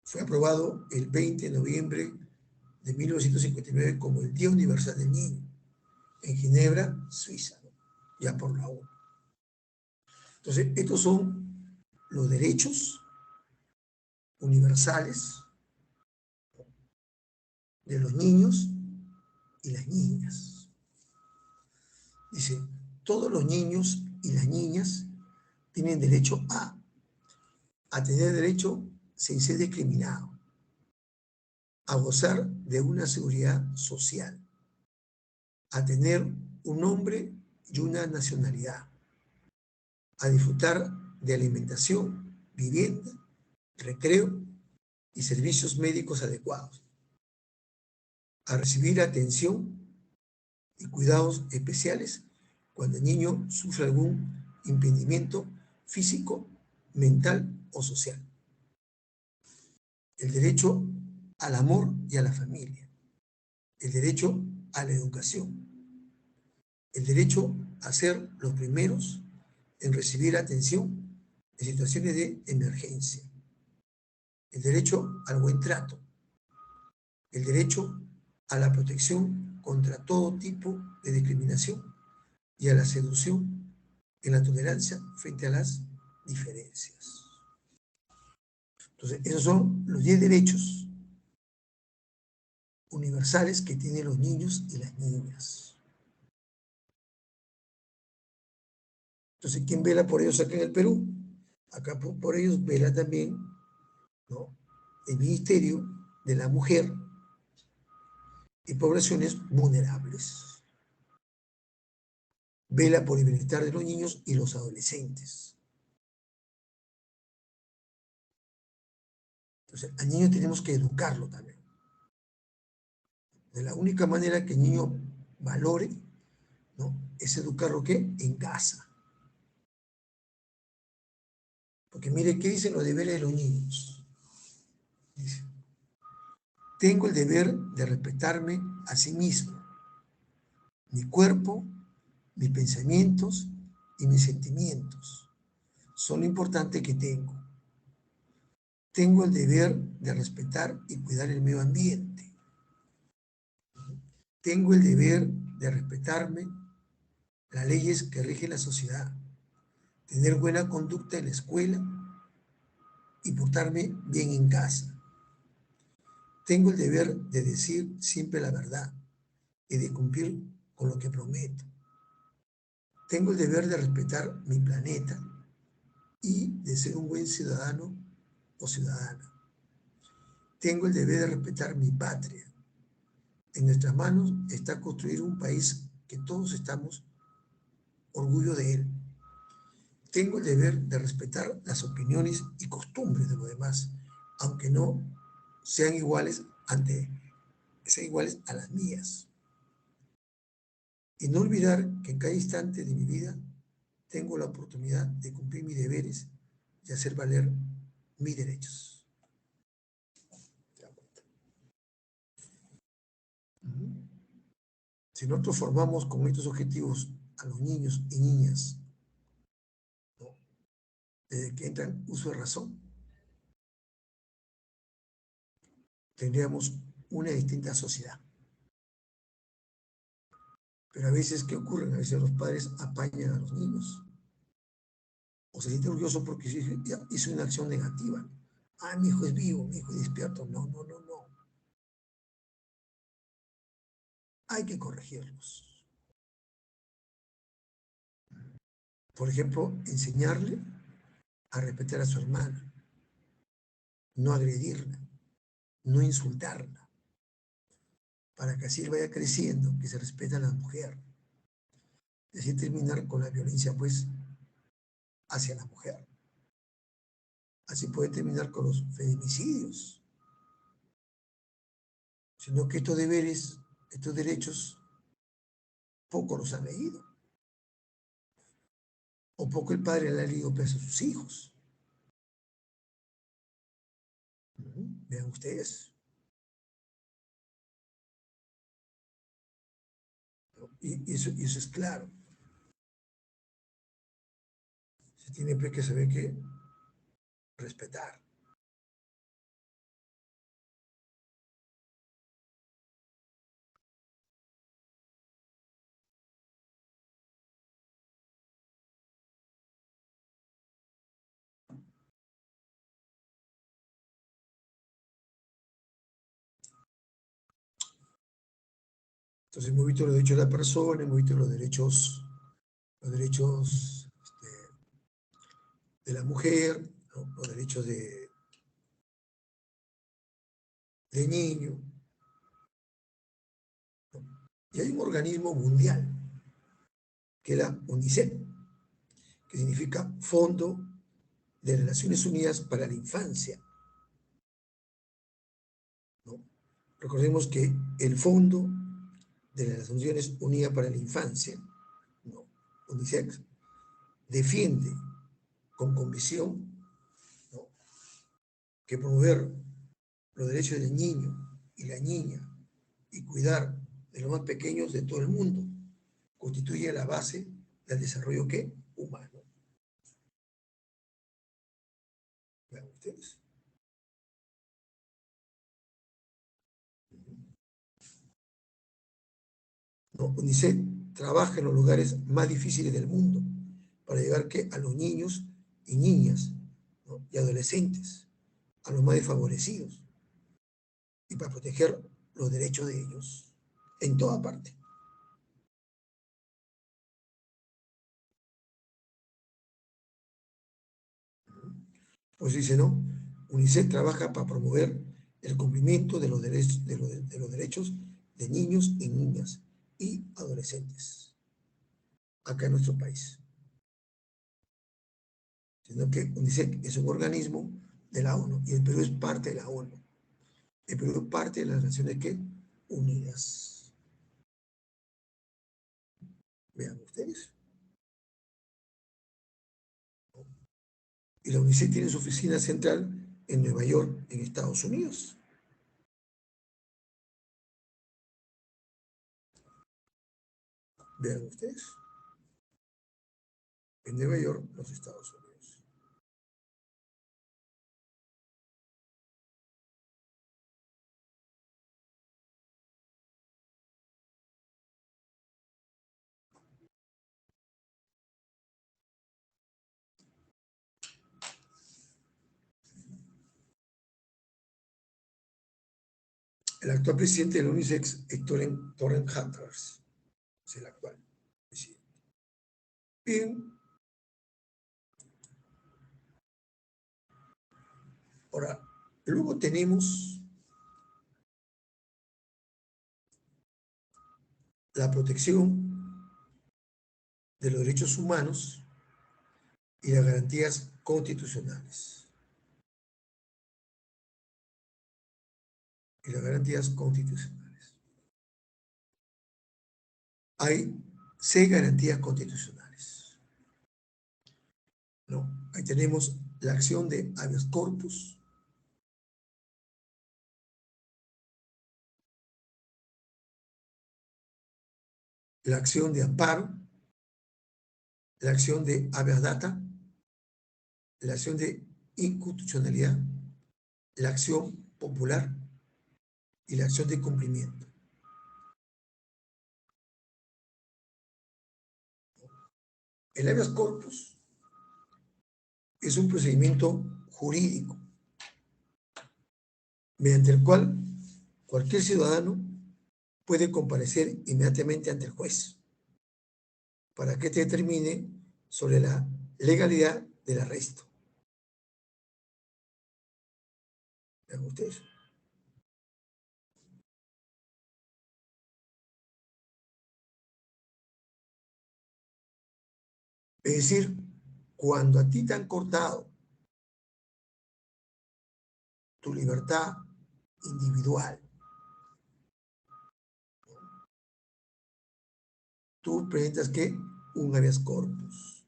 fue aprobado el 20 de noviembre de 1959 como el Día Universal del Niño, en Ginebra, Suiza, ¿no? Ya por la ONU. Entonces, estos son los derechos universales de los niños y las niñas. Dice, todos los niños y las niñas tienen derecho a tener derecho sin ser discriminado, a gozar de una seguridad social, a tener un nombre y una nacionalidad, a disfrutar de alimentación, vivienda, recreo y servicios médicos adecuados, a recibir atención y cuidados especiales cuando el niño sufre algún impedimento físico, mental o social. El derecho al amor y a la familia, el derecho a la educación, el derecho a ser los primeros en recibir atención en situaciones de emergencia, el derecho al buen trato, el derecho a la protección contra todo tipo de discriminación y a la seducción en la tolerancia frente a las diferencias. Entonces, esos son los 10 derechos universales que tienen los niños y las niñas. Entonces, ¿quién vela por ellos acá en el Perú? Acá por ellos vela también, ¿no?, el Ministerio de la Mujer y Poblaciones Vulnerables. Vela por el bienestar de los niños y los adolescentes. Entonces, al niño tenemos que educarlo también. De la única manera que el niño valore, ¿no?, es educarlo, ¿qué? En casa. Porque mire, ¿qué dicen los deberes de los niños? Dice, tengo el deber de respetarme a sí mismo, mi cuerpo, mis pensamientos y mis sentimientos. Son lo importante que tengo. Tengo el deber de respetar y cuidar el medio ambiente. Tengo el deber de respetarme las leyes que rigen la sociedad, tener buena conducta en la escuela y portarme bien en casa. Tengo el deber de decir siempre la verdad y de cumplir con lo que prometo. Tengo el deber de respetar mi planeta y de ser un buen ciudadano o ciudadana. Tengo el deber de respetar mi patria. En nuestras manos está construir un país que todos estamos orgullosos de él. Tengo el deber de respetar las opiniones y costumbres de los demás, aunque no sean iguales a las mías. Y no olvidar que en cada instante de mi vida tengo la oportunidad de cumplir mis deberes y hacer valer mis derechos. Si nosotros formamos con estos objetivos a los niños y niñas, ¿no?, desde que entran uso de razón, tendríamos una distinta sociedad. Pero a veces, ¿qué ocurre? A veces los padres apañan a los niños o se sienten orgullosos porque hizo una acción negativa. Ah, mi hijo es vivo, mi hijo es despierto. No, no, no, no. Hay que corregirlos. Por ejemplo, enseñarle a respetar a su hermana, no agredirla, no insultarla, para que así vaya creciendo, que se respeta a la mujer. y así terminar con la violencia, pues, hacia la mujer. Así puede terminar con los feminicidios. Sino que estos deberes, estos derechos, poco los han leído. O poco el padre le ha leído peso a sus hijos. Vean ustedes. Y eso es claro. Se tiene pues que saber que respetar. Entonces hemos visto los derechos de la persona, hemos visto los derechos de la mujer, ¿no? Los derechos de niño. ¿No? Y hay un organismo mundial, que es la UNICEF, que significa Fondo de las Naciones Unidas para la Infancia. ¿No? Recordemos que el Fondo de las Naciones Unidas para la Infancia, ¿no? UNICEF, defiende con convicción, ¿no?, que promover los derechos del niño y la niña y cuidar de los más pequeños de todo el mundo constituye la base del desarrollo, ¿qué?, humano. Vean ustedes. ¿No? UNICEF trabaja en los lugares más difíciles del mundo para llegar, ¿qué?, a los niños y niñas, ¿no?, y adolescentes, a los más desfavorecidos, y para proteger los derechos de ellos en toda parte. Pues dice, ¿no? UNICEF trabaja para promover el cumplimiento de los derechos de los derechos de niños y niñas y adolescentes acá en nuestro país. Sino que UNICEF es un organismo de la ONU y el Perú es parte de la ONU. El Perú es parte de las Naciones, ¿qué?, Unidas. Vean ustedes. Y la UNICEF tiene su oficina central en Nueva York, en Estados Unidos. Vean ustedes. En Nueva York, los Estados Unidos. El actual presidente de la UNICEF es Torren Hunters, es el actual presidente. Bien, ahora, luego tenemos la protección de los derechos humanos y las garantías constitucionales. Y las garantías constitucionales. Hay 6 garantías constitucionales. ¿No? Ahí tenemos la acción de habeas corpus, la acción de amparo, la acción de habeas data, la acción de inconstitucionalidad, la acción popular y la acción de cumplimiento. El habeas corpus es un procedimiento jurídico mediante el cual cualquier ciudadano puede comparecer inmediatamente ante el juez para que te determine sobre la legalidad del arresto. Vean ustedes. Es decir, cuando a ti te han cortado tu libertad individual, tú presentas que un habeas corpus.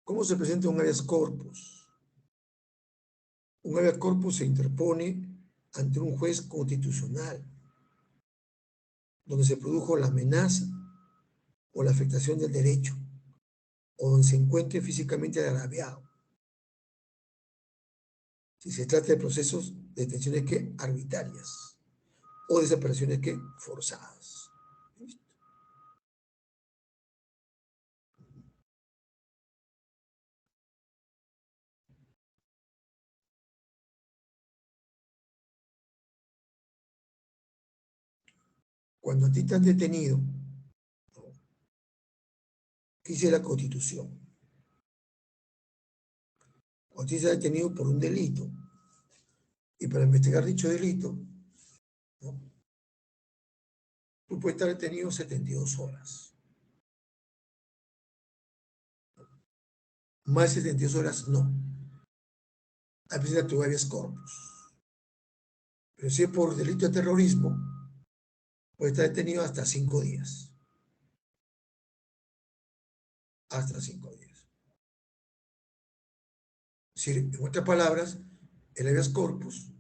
¿Cómo se presenta un habeas corpus? Un habeas corpus se interpone ante un juez constitucional, donde se produjo la amenaza o la afectación del derecho, o donde se encuentre físicamente el agraviado. Si se trata de procesos de detenciones que arbitrarias o desapariciones que forzadas. Cuando a ti te han detenido, dice la Constitución, cuando a ti te has detenido por un delito, y para investigar dicho delito, ¿no?, tú puedes estar detenido 72 horas. Más de 72 horas, no. Al presentar tu habeas corpus. Pero si es por delito de terrorismo, puede estar detenido hasta 5 días. Hasta 5 días. Es decir, en otras palabras, el habeas corpus,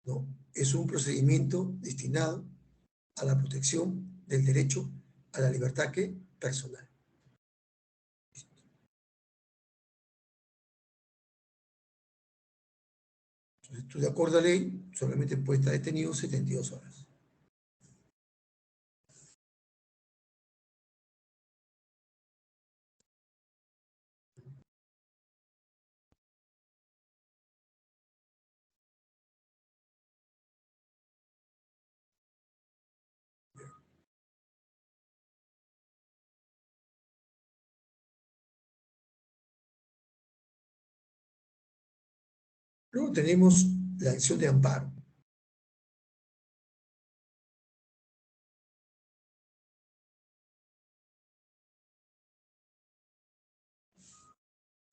¿no?, es un procedimiento destinado a la protección del derecho a la libertad que personal. Entonces, tú de acuerdo a la ley, solamente puedes estar detenido 72 horas. Luego tenemos la acción de amparo.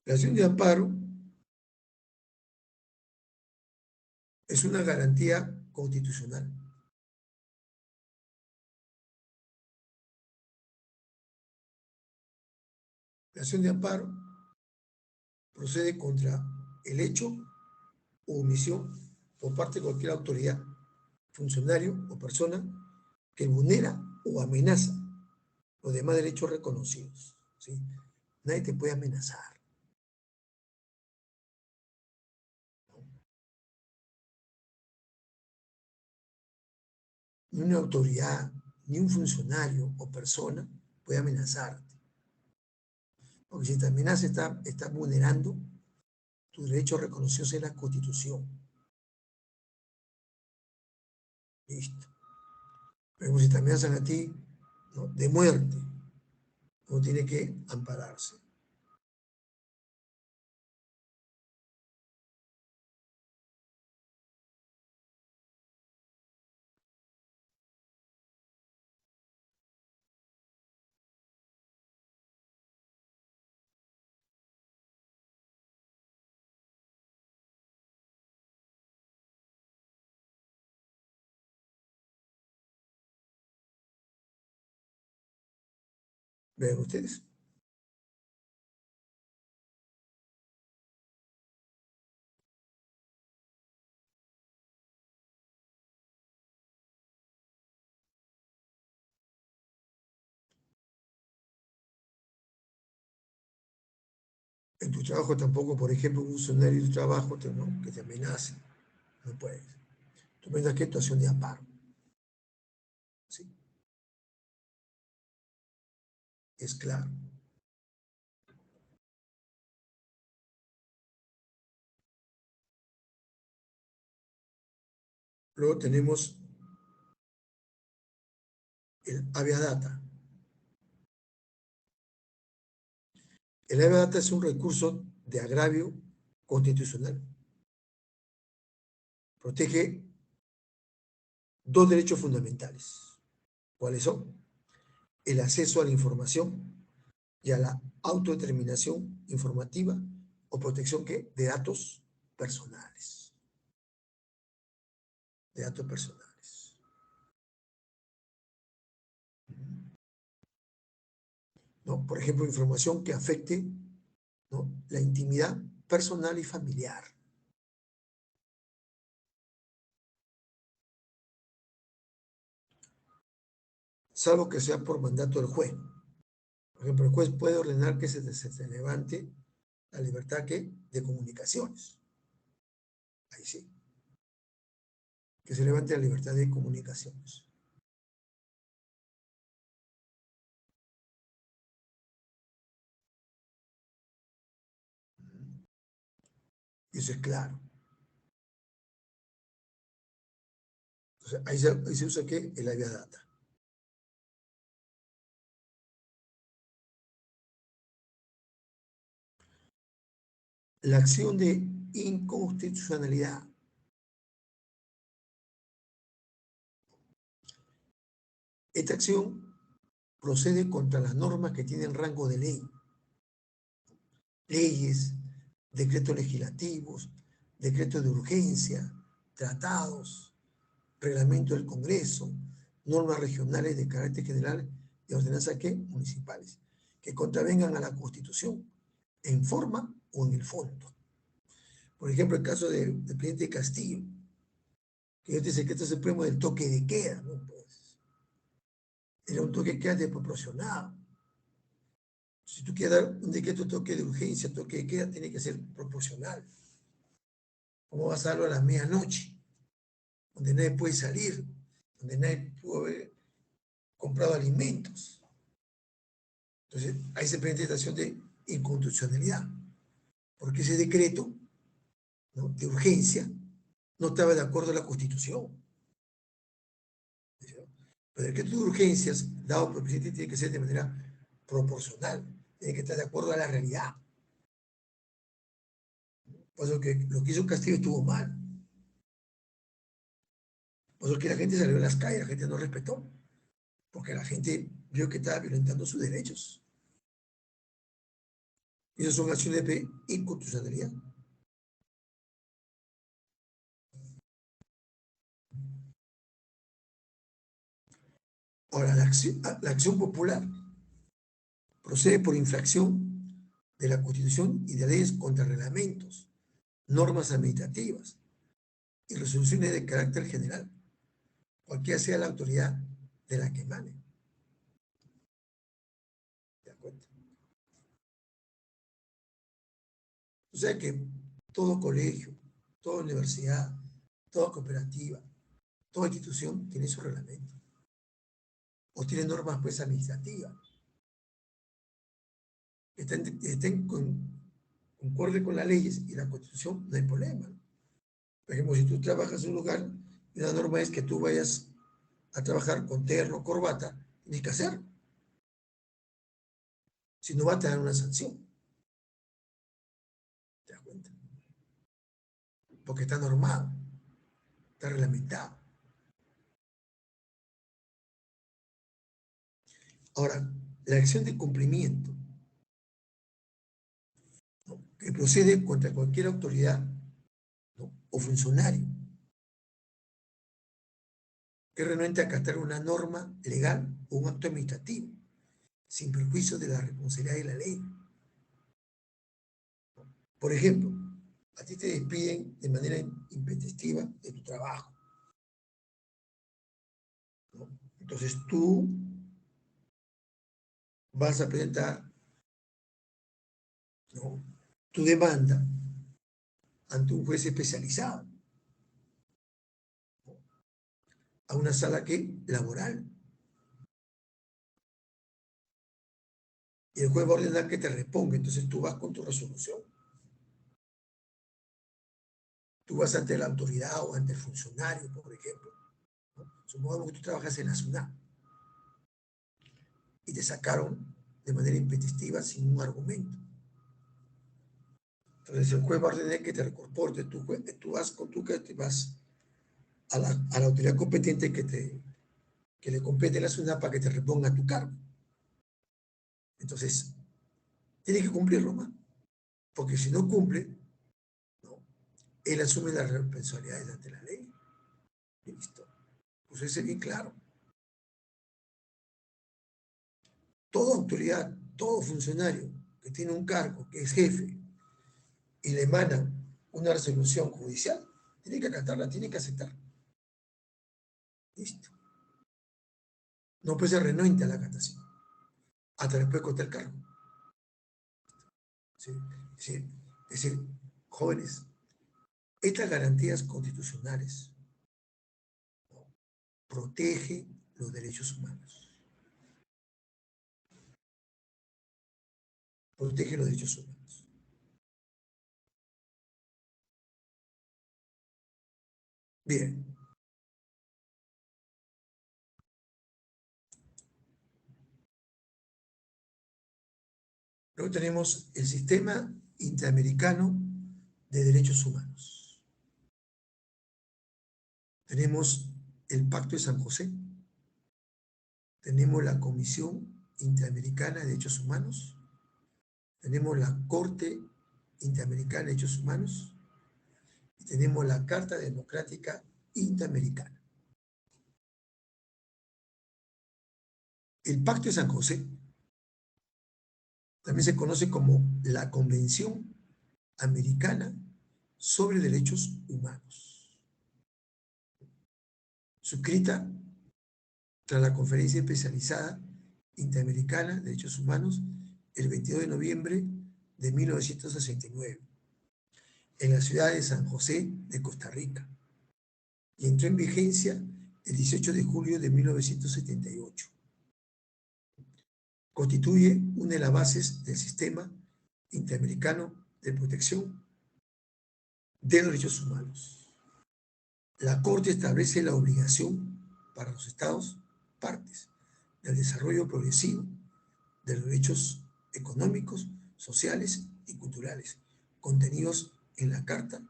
La acción de amparo es una garantía constitucional. La acción de amparo procede contra el hecho o omisión por parte de cualquier autoridad, funcionario o persona que vulnera o amenaza los demás derechos reconocidos. ¿Sí? Nadie te puede amenazar. Ni una autoridad, ni un funcionario o persona puede amenazarte. Porque si te amenaza, está vulnerando tus derechos reconocidos en la Constitución. Listo. Pero si te amenazan a ti, ¿no?, de muerte, uno tiene que ampararse. Vean ustedes. En tu trabajo tampoco, por ejemplo, un funcionario de tu trabajo ¿no?, que te amenace. No puedes. Tú piensas que es actuación de amparo. ¿Sí? Es claro. Luego tenemos el habeas data. El habeas data es un recurso de agravio constitucional. Protege dos derechos fundamentales. ¿Cuáles son? El acceso a la información y a la autodeterminación informativa o protección ¿qué? De datos personales. De datos personales. ¿No? Por ejemplo, información que afecte, ¿no?, la intimidad personal y familiar. Salvo que sea por mandato del juez. Por ejemplo, el juez puede ordenar que se levante la libertad ¿qué? De comunicaciones. Ahí sí. Que se levante la libertad de comunicaciones. Y eso es claro. Entonces, ahí se usa ¿qué? El habeas data. La acción de inconstitucionalidad. Esta acción procede contra las normas que tienen rango de ley. Leyes, decretos legislativos, decretos de urgencia, tratados, reglamento del Congreso, normas regionales de carácter general y ordenanzas ¿qué? Municipales, que contravengan a la Constitución en forma o en el fondo. Por ejemplo, el caso del presidente Castillo, que es el secreto supremo del toque de queda, ¿no? Pues, era un toque de queda desproporcionado. Si tú quieres dar un decreto de toque de urgencia, toque de queda, tiene que ser proporcional. ¿Cómo vas a darlo a la medianoche? Donde nadie puede salir, donde nadie pudo haber comprado alimentos. Entonces, hay esa presentación de inconstitucionalidad, porque ese decreto, ¿no?, de urgencia no estaba de acuerdo a la Constitución. Pero el decreto de urgencias dado por el presidente tiene que ser de manera proporcional, tiene que estar de acuerdo a la realidad. Por eso que lo que hizo Castillo estuvo mal. Por eso que la gente salió a las calles, la gente no respetó, porque la gente vio que estaba violentando sus derechos. Y esas son acciones de inconstitucionalidad. Ahora, la acción popular procede por infracción de la Constitución y de leyes contra reglamentos, normas administrativas y resoluciones de carácter general, cualquiera sea la autoridad de la que emane. ¿De acuerdo? O sea que todo colegio, toda universidad, toda cooperativa, toda institución tiene su reglamento o tiene normas pues administrativas que estén concorde con las leyes y la Constitución, no hay problema. Por ejemplo, si tú trabajas en un lugar y una norma es que tú vayas a trabajar con terno, corbata, tienes que hacerlo. Si no, va a tener una sanción. ¿Te das cuenta? Porque está normado, está reglamentado. Ahora, la acción de cumplimiento, ¿no?, que procede contra cualquier autoridad, ¿no?, o funcionario que renuente a acatar una norma legal o un acto administrativo, sin perjuicio de la responsabilidad de la ley. Por ejemplo, a ti te despiden de manera intempestiva de tu trabajo, ¿no? Entonces tú vas a presentar, ¿no?, tu demanda ante un juez especializado, ¿no?, a una sala que laboral. Y el juez va a ordenar que te reponga. Entonces tú vas con tu resolución. Tú vas ante la autoridad o ante el funcionario, por ejemplo, ¿no? Supongamos que tú trabajas en la SUNAT y te sacaron de manera intempestiva sin un argumento. Entonces el juez va a ordenar que te recorporte. Tú vas con tu que te vas a la autoridad competente que le compete la SUNAT para que te reponga tu cargo. Entonces, tiene que cumplirlo más, porque si no cumple, no, él asume las responsabilidades ante la ley. Listo. Pues ese es bien claro. Toda autoridad, todo funcionario que tiene un cargo, que es jefe, y le emana una resolución judicial, tiene que acatarla, tiene que aceptar. Listo. No puede ser renuente a la acatación. Hasta después costar el cargo. ¿Sí? Es decir, jóvenes, estas garantías constitucionales, ¿no?, protegen los derechos humanos. Protegen los derechos humanos. Bien. Luego tenemos el Sistema Interamericano de Derechos Humanos. Tenemos el Pacto de San José. Tenemos la Comisión Interamericana de Derechos Humanos. Tenemos la Corte Interamericana de Derechos Humanos. Y tenemos la Carta Democrática Interamericana. El Pacto de San José también se conoce como la Convención Americana sobre Derechos Humanos, suscrita tras la Conferencia Especializada Interamericana de Derechos Humanos el 22 de noviembre de 1969 en la ciudad de San José de Costa Rica y entró en vigencia el 18 de julio de 1978. Constituye una de las bases del sistema interamericano de protección de los derechos humanos. La Corte establece la obligación para los Estados partes del desarrollo progresivo de los derechos económicos, sociales y culturales contenidos en la Carta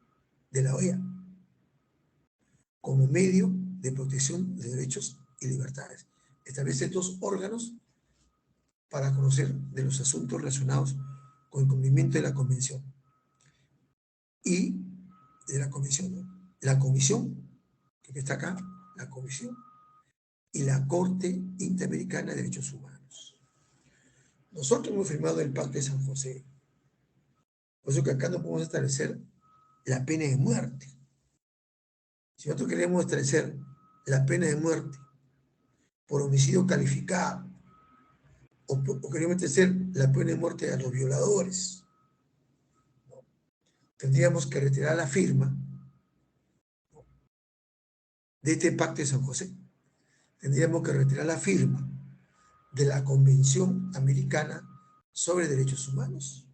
de la OEA como medio de protección de derechos y libertades. Establece dos órganos para conocer de los asuntos relacionados con el cumplimiento de la Convención y de la Convención, ¿no? La Comisión, que está acá, la Comisión, y la Corte Interamericana de Derechos Humanos. Nosotros hemos firmado el Pacto de San José, por eso que acá no podemos establecer la pena de muerte. Si nosotros queremos establecer la pena de muerte por homicidio calificado, o queremos establecer la pena de muerte a los violadores, ¿no?, tendríamos que retirar la firma, ¿no?, de este Pacto de San José. Tendríamos que retirar la firma de la Convención Americana sobre Derechos Humanos.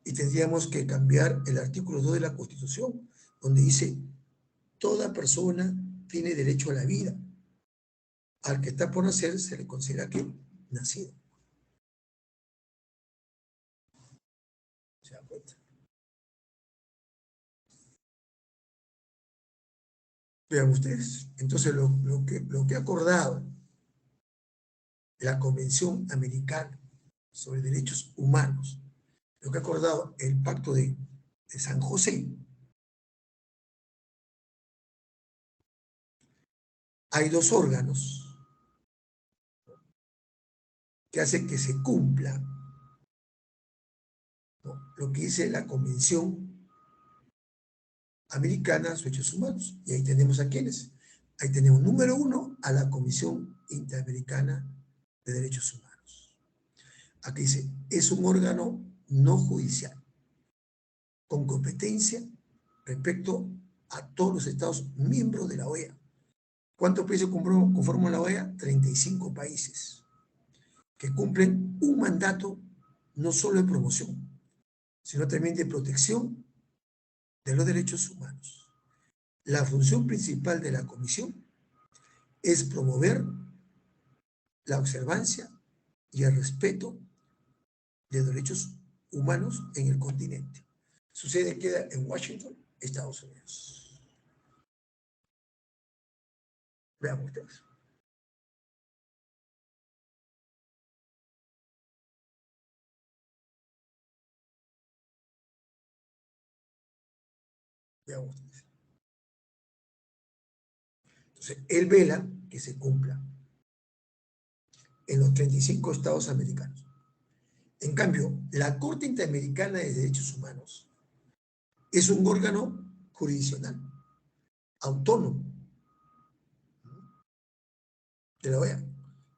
Y tendríamos que cambiar el artículo 2 de la Constitución, donde dice: toda persona tiene derecho a la vida. Al que está por nacer se le considera que nacido. ¿Se dan cuenta? Vean ustedes. Entonces, lo que ha acordado la Convención Americana sobre Derechos Humanos, lo que ha acordado el Pacto de San José, hay dos órganos que hacen que se cumpla, ¿no?, lo que dice la Convención Americana sobre Derechos Humanos. Y ahí tenemos a quiénes. Ahí tenemos, número uno, a la Comisión Interamericana de Derechos Humanos. Aquí dice: es un órgano no judicial, con competencia respecto a todos los Estados miembros de la OEA. ¿Cuántos países conforman la OEA? 35 países, que cumplen un mandato no solo de promoción, sino también de protección de los derechos humanos. La función principal de la Comisión es promover la observancia y el respeto de los derechos humanos en el continente. Su sede queda en Washington, Estados Unidos. Vean ustedes. Vean ustedes. Entonces, él vela que se cumpla en los 35 estados americanos. En cambio, la Corte Interamericana de Derechos Humanos es un órgano jurisdiccional, autónomo de la OEA.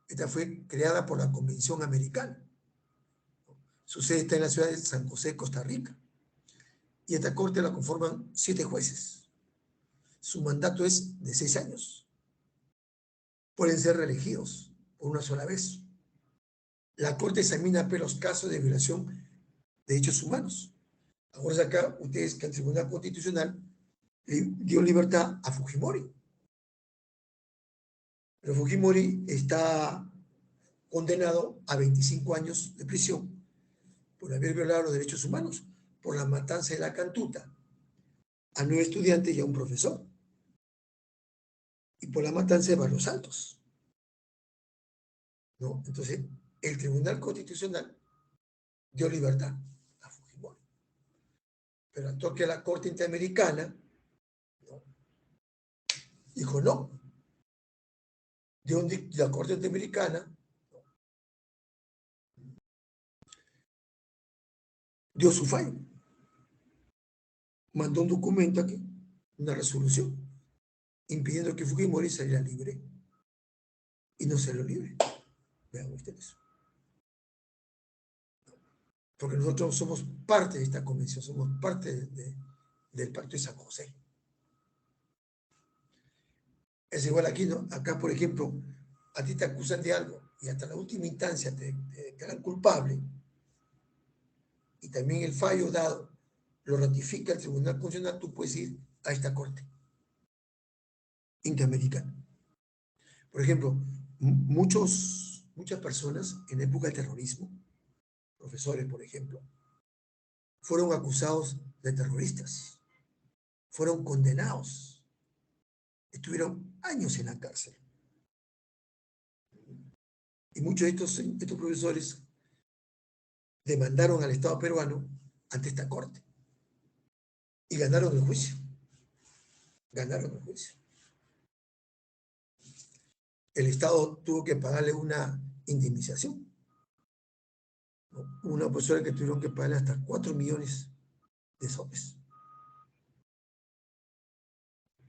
Esta fue creada por la Convención Americana. Su sede está en la ciudad de San José, Costa Rica. Y esta corte la conforman 7 jueces. Su mandato es de 6 años. Pueden ser reelegidos por una sola vez. La corte examina los casos de violación de derechos humanos. Ahora acá, ustedes que el Tribunal Constitucional dio libertad a Fujimori. Pero Fujimori está condenado a 25 años de prisión por haber violado los derechos humanos, por la matanza de la Cantuta a 9 estudiantes y a un profesor, y por la matanza de Barros Altos, ¿no? Entonces, el Tribunal Constitucional dio libertad a Fujimori. Pero al toque a la Corte Interamericana, ¿no?, dijo no. La Corte Interamericana dio su fallo. Mandó un documento aquí, una resolución, impidiendo que Fujimori saliera libre. Y no salió libre. Vean ustedes. Porque nosotros somos parte de esta convención, somos parte del Pacto de San José. Es igual aquí, ¿no? Acá, por ejemplo, a ti te acusan de algo y hasta la última instancia te declaran culpable, y también el fallo dado lo ratifica el Tribunal Constitucional, tú puedes ir a esta Corte Interamericana. Por ejemplo, muchas personas en época de terrorismo, profesores, por ejemplo, fueron acusados de terroristas, fueron condenados, estuvieron años en la cárcel. Y muchos de estos profesores demandaron al Estado peruano ante esta corte y ganaron el juicio. Ganaron el juicio. El Estado tuvo que pagarle una indemnización, ¿no? Una profesora que tuvieron que pagarle hasta 4 millones de soles.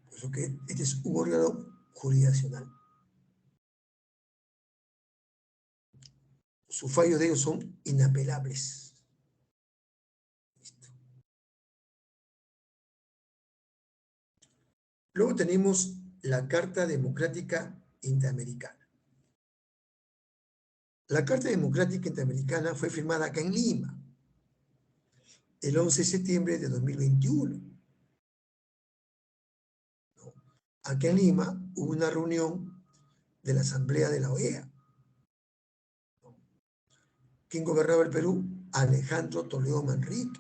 Por eso que este es un órgano jurisdiccional. Sus fallos de ellos son inapelables. Listo. Luego tenemos la Carta Democrática Interamericana. La Carta Democrática Interamericana fue firmada acá en Lima el 11 de septiembre de 2021. Acá en Lima hubo una reunión de la Asamblea de la OEA. ¿Quién gobernaba el Perú? Alejandro Toledo Manrique.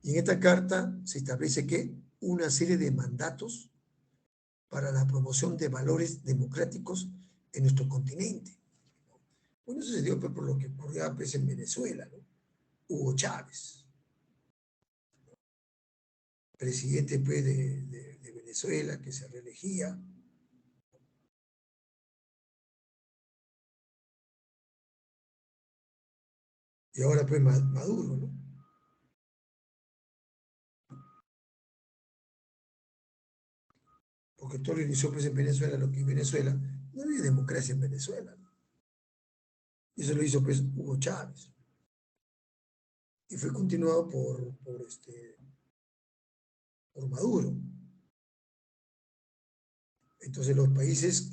Y en esta carta se establece que una serie de mandatos para la promoción de valores democráticos en nuestro continente. Bueno, eso se dio por lo que ocurría pues, en Venezuela, ¿no? Hugo Chávez, presidente pues, de Venezuela, que se reelegía. Y ahora pues Maduro, ¿no? Porque todo lo inició pues en Venezuela, lo que en Venezuela, no había democracia en Venezuela, ¿no? Y eso lo hizo pues Hugo Chávez. Y fue continuado por Maduro. Entonces los países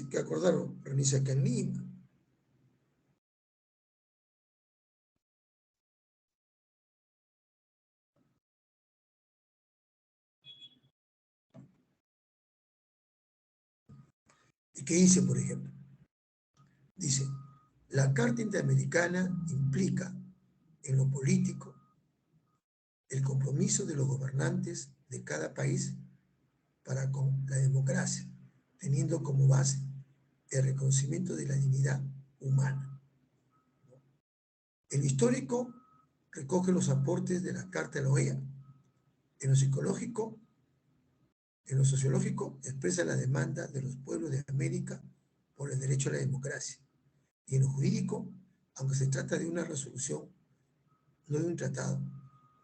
que acordaron reunirse acá en Lima. ¿Y qué dice, por ejemplo? Dice, la Carta Interamericana implica en lo político el compromiso de los gobernantes de cada país para con la democracia, teniendo como base el reconocimiento de la dignidad humana. El histórico recoge los aportes de la Carta de la OEA. En lo psicológico, en lo sociológico, expresa la demanda de los pueblos de América por el derecho a la democracia. Y en lo jurídico, aunque se trata de una resolución, no de un tratado,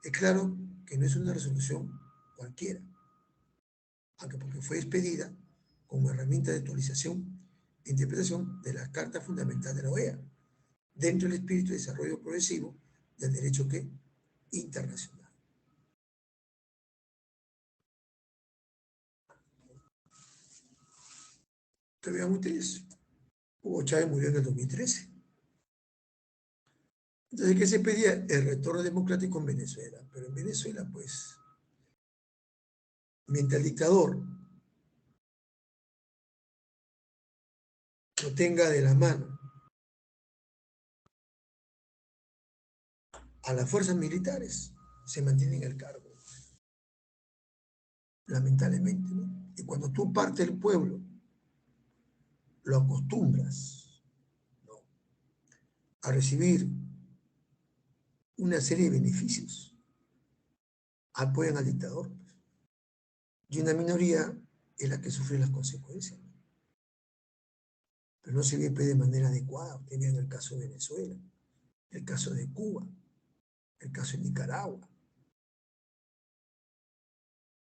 es claro que no es una resolución cualquiera, aunque porque fue expedida como herramienta de actualización e interpretación de la Carta Fundamental de la OEA, dentro del espíritu de desarrollo progresivo del derecho internacional. Que vean ustedes, Hugo Chávez murió en el 2013. Entonces, ¿qué se pedía? El retorno democrático en Venezuela. Pero en Venezuela, pues, mientras el dictador lo tenga de la mano a las fuerzas militares, se mantiene en el cargo. Lamentablemente, ¿no? Y cuando tú partes del pueblo, lo acostumbras, ¿no?, a recibir una serie de beneficios, apoyan al dictador, y una minoría es la que sufre las consecuencias. Pero no se ve de manera adecuada. Ustedes vean el caso de Venezuela, el caso de Cuba, el caso de Nicaragua,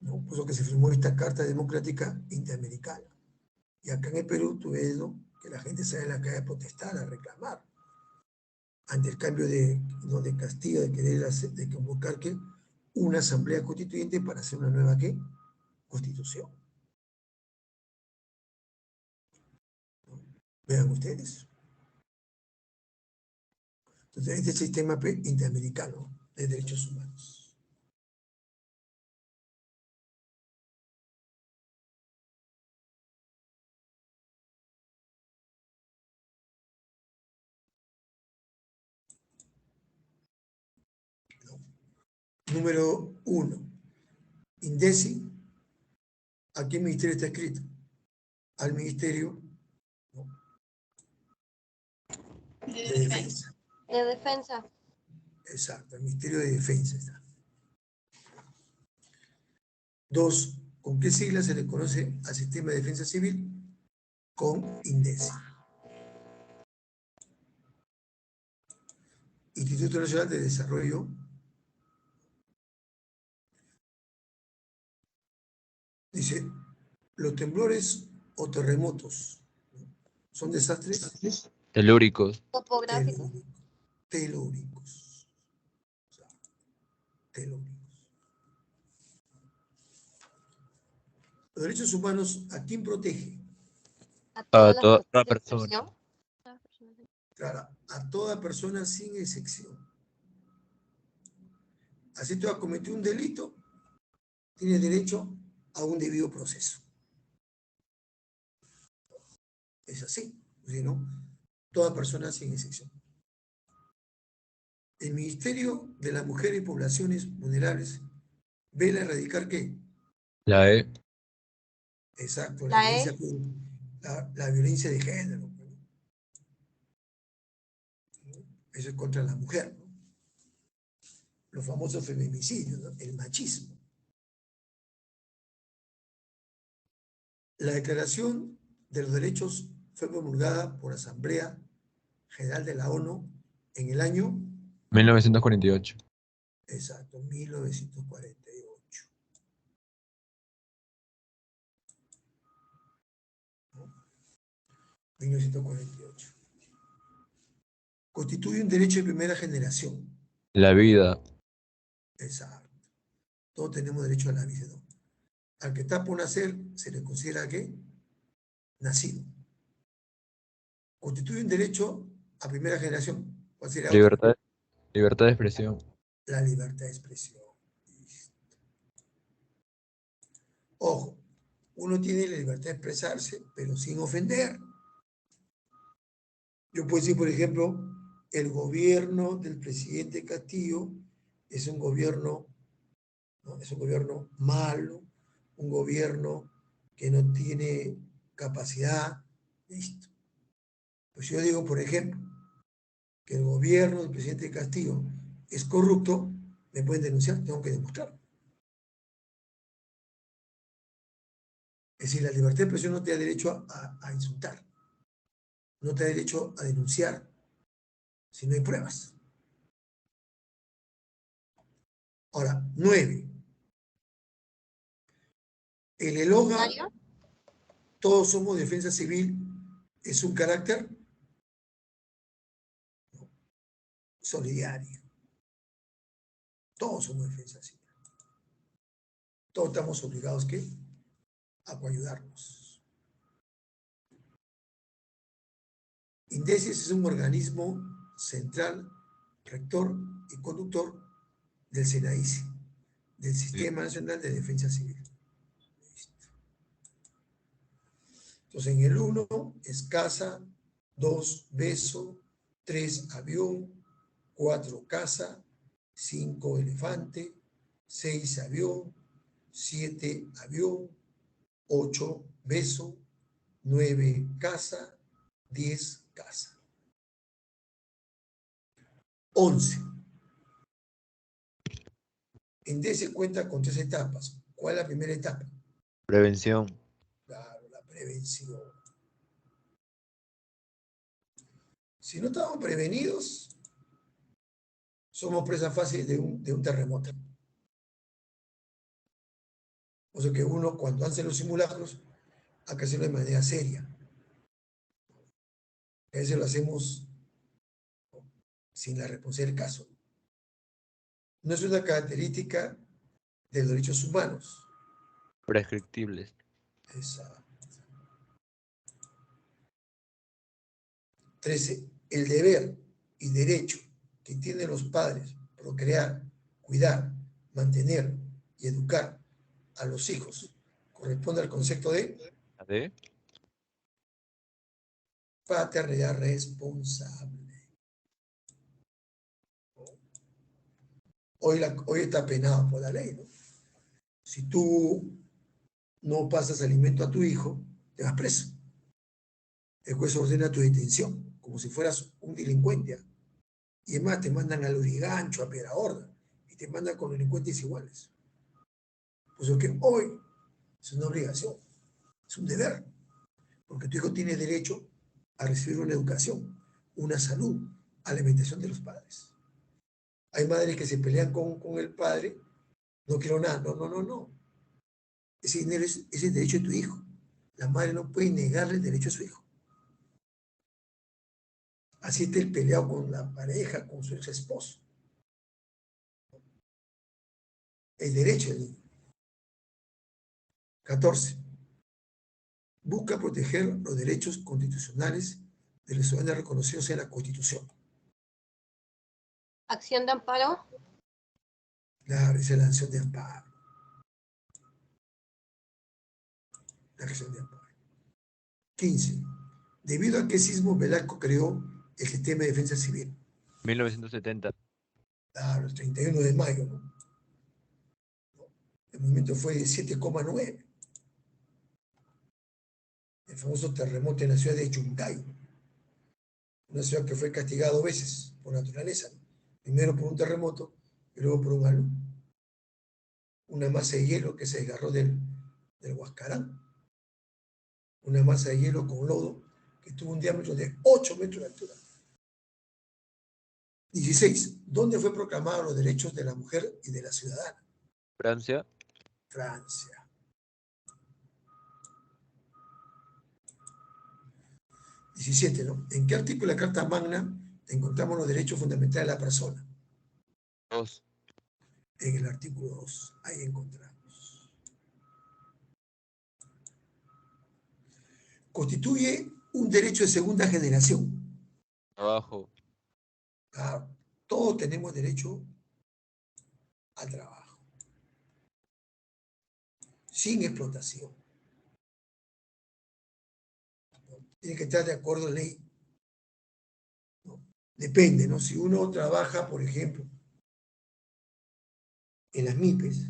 ¿no? Por eso que se firmó esta Carta Democrática Interamericana. Y acá en el Perú tú ves, ¿no?, que la gente sale a la calle a protestar, a reclamar, ante el cambio ¿no?, de Castillo, de querer de convocar una asamblea constituyente para hacer una nueva constitución. ¿No? Vean ustedes. Entonces, este es el sistema interamericano de derechos humanos. Número 1. INDECI. ¿A qué ministerio está escrito? Al Ministerio, ¿no?, de Defensa. De Defensa. Exacto, el Ministerio de Defensa está. 2. ¿Con qué sigla se le conoce al sistema de defensa civil? Con INDECI. Instituto Nacional de Desarrollo. Dice, los temblores o terremotos, ¿no?, son desastres Telúricos. Topográfico. telúricos. O sea, telúricos. Los derechos humanos, ¿a quién protege? A A todas las toda personas de persona. excepción. Claro, a toda persona sin excepción. Así tú has cometido un delito, tienes derecho a un debido proceso. Es así, ¿no? Toda persona sin excepción. El Ministerio de la Mujer y Poblaciones Vulnerables vela a erradicar ¿qué? La E. Exacto, La la violencia de género. Eso es contra la mujer, ¿no? Los famosos feminicidios, ¿no?, el machismo. La Declaración de los Derechos fue promulgada por Asamblea General de la ONU en el año 1948. exacto, 1948. ¿No? 1948. Constituye un derecho de primera generación. La vida. Exacto. Todos tenemos derecho a la vida, ¿no? Al que está por nacer se le considera ¿qué? Nacido. Constituye un derecho a primera generación. ¿Cuál sería otro? Libertad. Libertad de expresión. La libertad de expresión. Listo. Ojo, uno tiene la libertad de expresarse, pero sin ofender. Yo puedo decir, por ejemplo, el gobierno del presidente Castillo es un gobierno, ¿no?, es un gobierno malo, un gobierno que no tiene capacidad, listo. Pues yo digo, por ejemplo, que el gobierno del presidente Castillo es corrupto, me pueden denunciar, tengo que demostrarlo. Es decir, la libertad de expresión no te da derecho a insultar, no te da derecho a denunciar si no hay pruebas. Ahora, 9. El ELOGA, ¿Mario? todos somos defensa civil, es un carácter solidario. Todos somos defensa civil. Todos estamos obligados a coayudarnos. INDECIS es un organismo central, rector y conductor del SENAICI, del Sí. Sistema Nacional de Defensa Civil. Entonces, en el 1 es casa, 2 beso, 3 avión, 4 casa, 5 elefante, 6 avión, 7 avión, 8 beso, 9 casa, 10 casa. 11. INDECIS cuenta con 3 etapas. ¿Cuál es la primera etapa? Prevención. Claro, la prevención. Si no estamos prevenidos, somos presa fácil de un terremoto. O sea que uno, cuando hace los simulacros, hay que hacerlo de manera seria. A veces lo hacemos sin la responsabilidad del caso. No es una característica de los derechos humanos. Prescriptibles. Esa. 13. El deber y derecho que tienen los padres procrear, cuidar, mantener y educar a los hijos corresponde al concepto de ¿La D? paternidad responsable. Hoy está penado por la ley, ¿no? Si tú no pasas alimento a tu hijo, te vas preso. El juez ordena tu detención, como si fueras un delincuente. Y además te mandan al Lurigancho, a Perahorda, y te mandan con delincuentes iguales. Por eso que hoy es una obligación, es un deber, porque tu hijo tiene derecho a recibir una educación, una salud, alimentación de los padres. Hay madres que se pelean con el padre, no quiero nada, no. Ese dinero es el derecho de tu hijo. La madre no puede negarle el derecho a su hijo. Así está el peleado con la pareja, con su ex esposo. El derecho del niño. 14. Busca proteger los derechos constitucionales de los ciudadanos reconocidos en la Constitución. ¿Acción de amparo? Claro, esa es la acción de amparo. La acción de amparo. 15. Debido a que sismo, Velasco creó el sistema de defensa civil. 1970. Claro, el 31 de mayo, ¿no? El movimiento fue de 7,9. El famoso terremoto en la ciudad de Yungay, una ciudad que fue castigada 2 veces por naturaleza, ¿no? Primero por un terremoto y luego por un halo. Una masa de hielo que se desgarró del Huascarán, una masa de hielo con lodo que tuvo un diámetro de 8 metros de altura. 16. ¿Dónde fue proclamado los derechos de la mujer y de la ciudadana? Francia. Francia. 17, ¿no? ¿En qué artículo de la Carta Magna encontramos los derechos fundamentales de la persona? 2. En el artículo 2. Ahí encontramos. Constituye un derecho de segunda generación. Trabajo. Claro, todos tenemos derecho al trabajo, sin explotación. Tiene que estar de acuerdo a la ley. ¿No? Depende, ¿no? Si uno trabaja, por ejemplo, en las MIPES,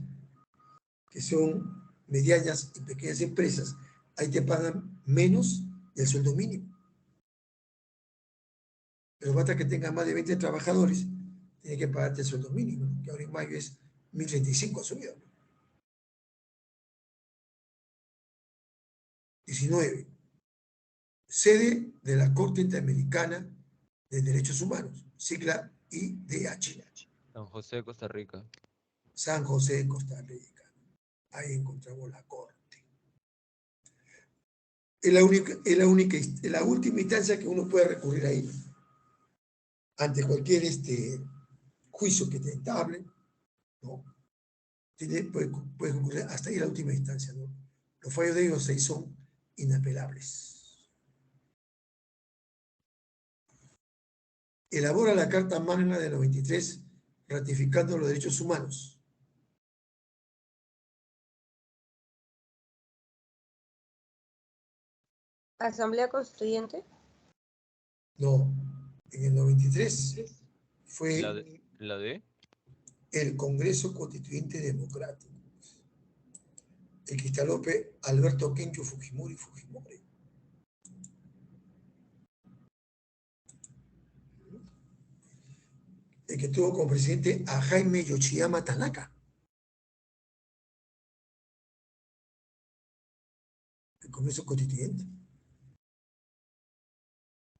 que son medianas y pequeñas empresas, ahí te pagan menos del sueldo mínimo. Pero basta que tengas más de 20 trabajadores, tiene que pagarte el sueldo mínimo, ¿no? Que ahora en mayo es 1.035 ha subido, ¿no? 19. Sede de la Corte Interamericana de Derechos Humanos, sigla IDH. San José, Costa Rica. San José, Costa Rica. Ahí encontramos la Corte. Es la última instancia que uno puede recurrir ahí. Ante cualquier juicio que te entable, ¿no? Puede concurrir hasta ahí la última instancia, ¿no? Los fallos de ellos son inapelables. Elabora la Carta Magna del 93, ratificando los derechos humanos. Asamblea Constituyente. No, en el 93 fue ¿La de? el Congreso Constituyente Democrático, el que instaló Alberto Kenjo Fujimori. El que tuvo como presidente a Jaime Yoshiyama Tanaka. El Congreso Constituyente.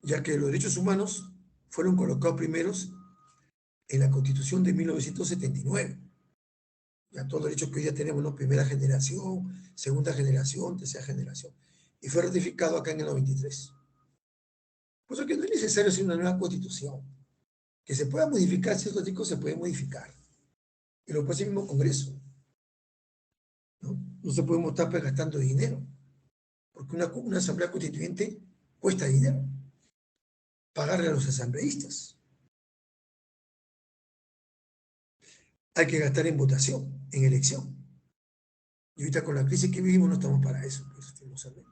Ya que los derechos humanos fueron colocados primeros en la Constitución de 1979. Ya todos los derechos que hoy ya tenemos, ¿no? Primera generación, segunda generación, tercera generación. Y fue ratificado acá en el 93. Por eso que no es necesario hacer una nueva constitución. Que se pueda modificar ciertos artículos, se puede modificar. Y lo puede hacer el mismo Congreso. No se podemos estar gastando dinero. Porque una asamblea constituyente cuesta dinero. Pagarle a los asambleístas. Hay que gastar en votación, en elección. Y ahorita con la crisis que vivimos no estamos para eso, pues, lastimosamente.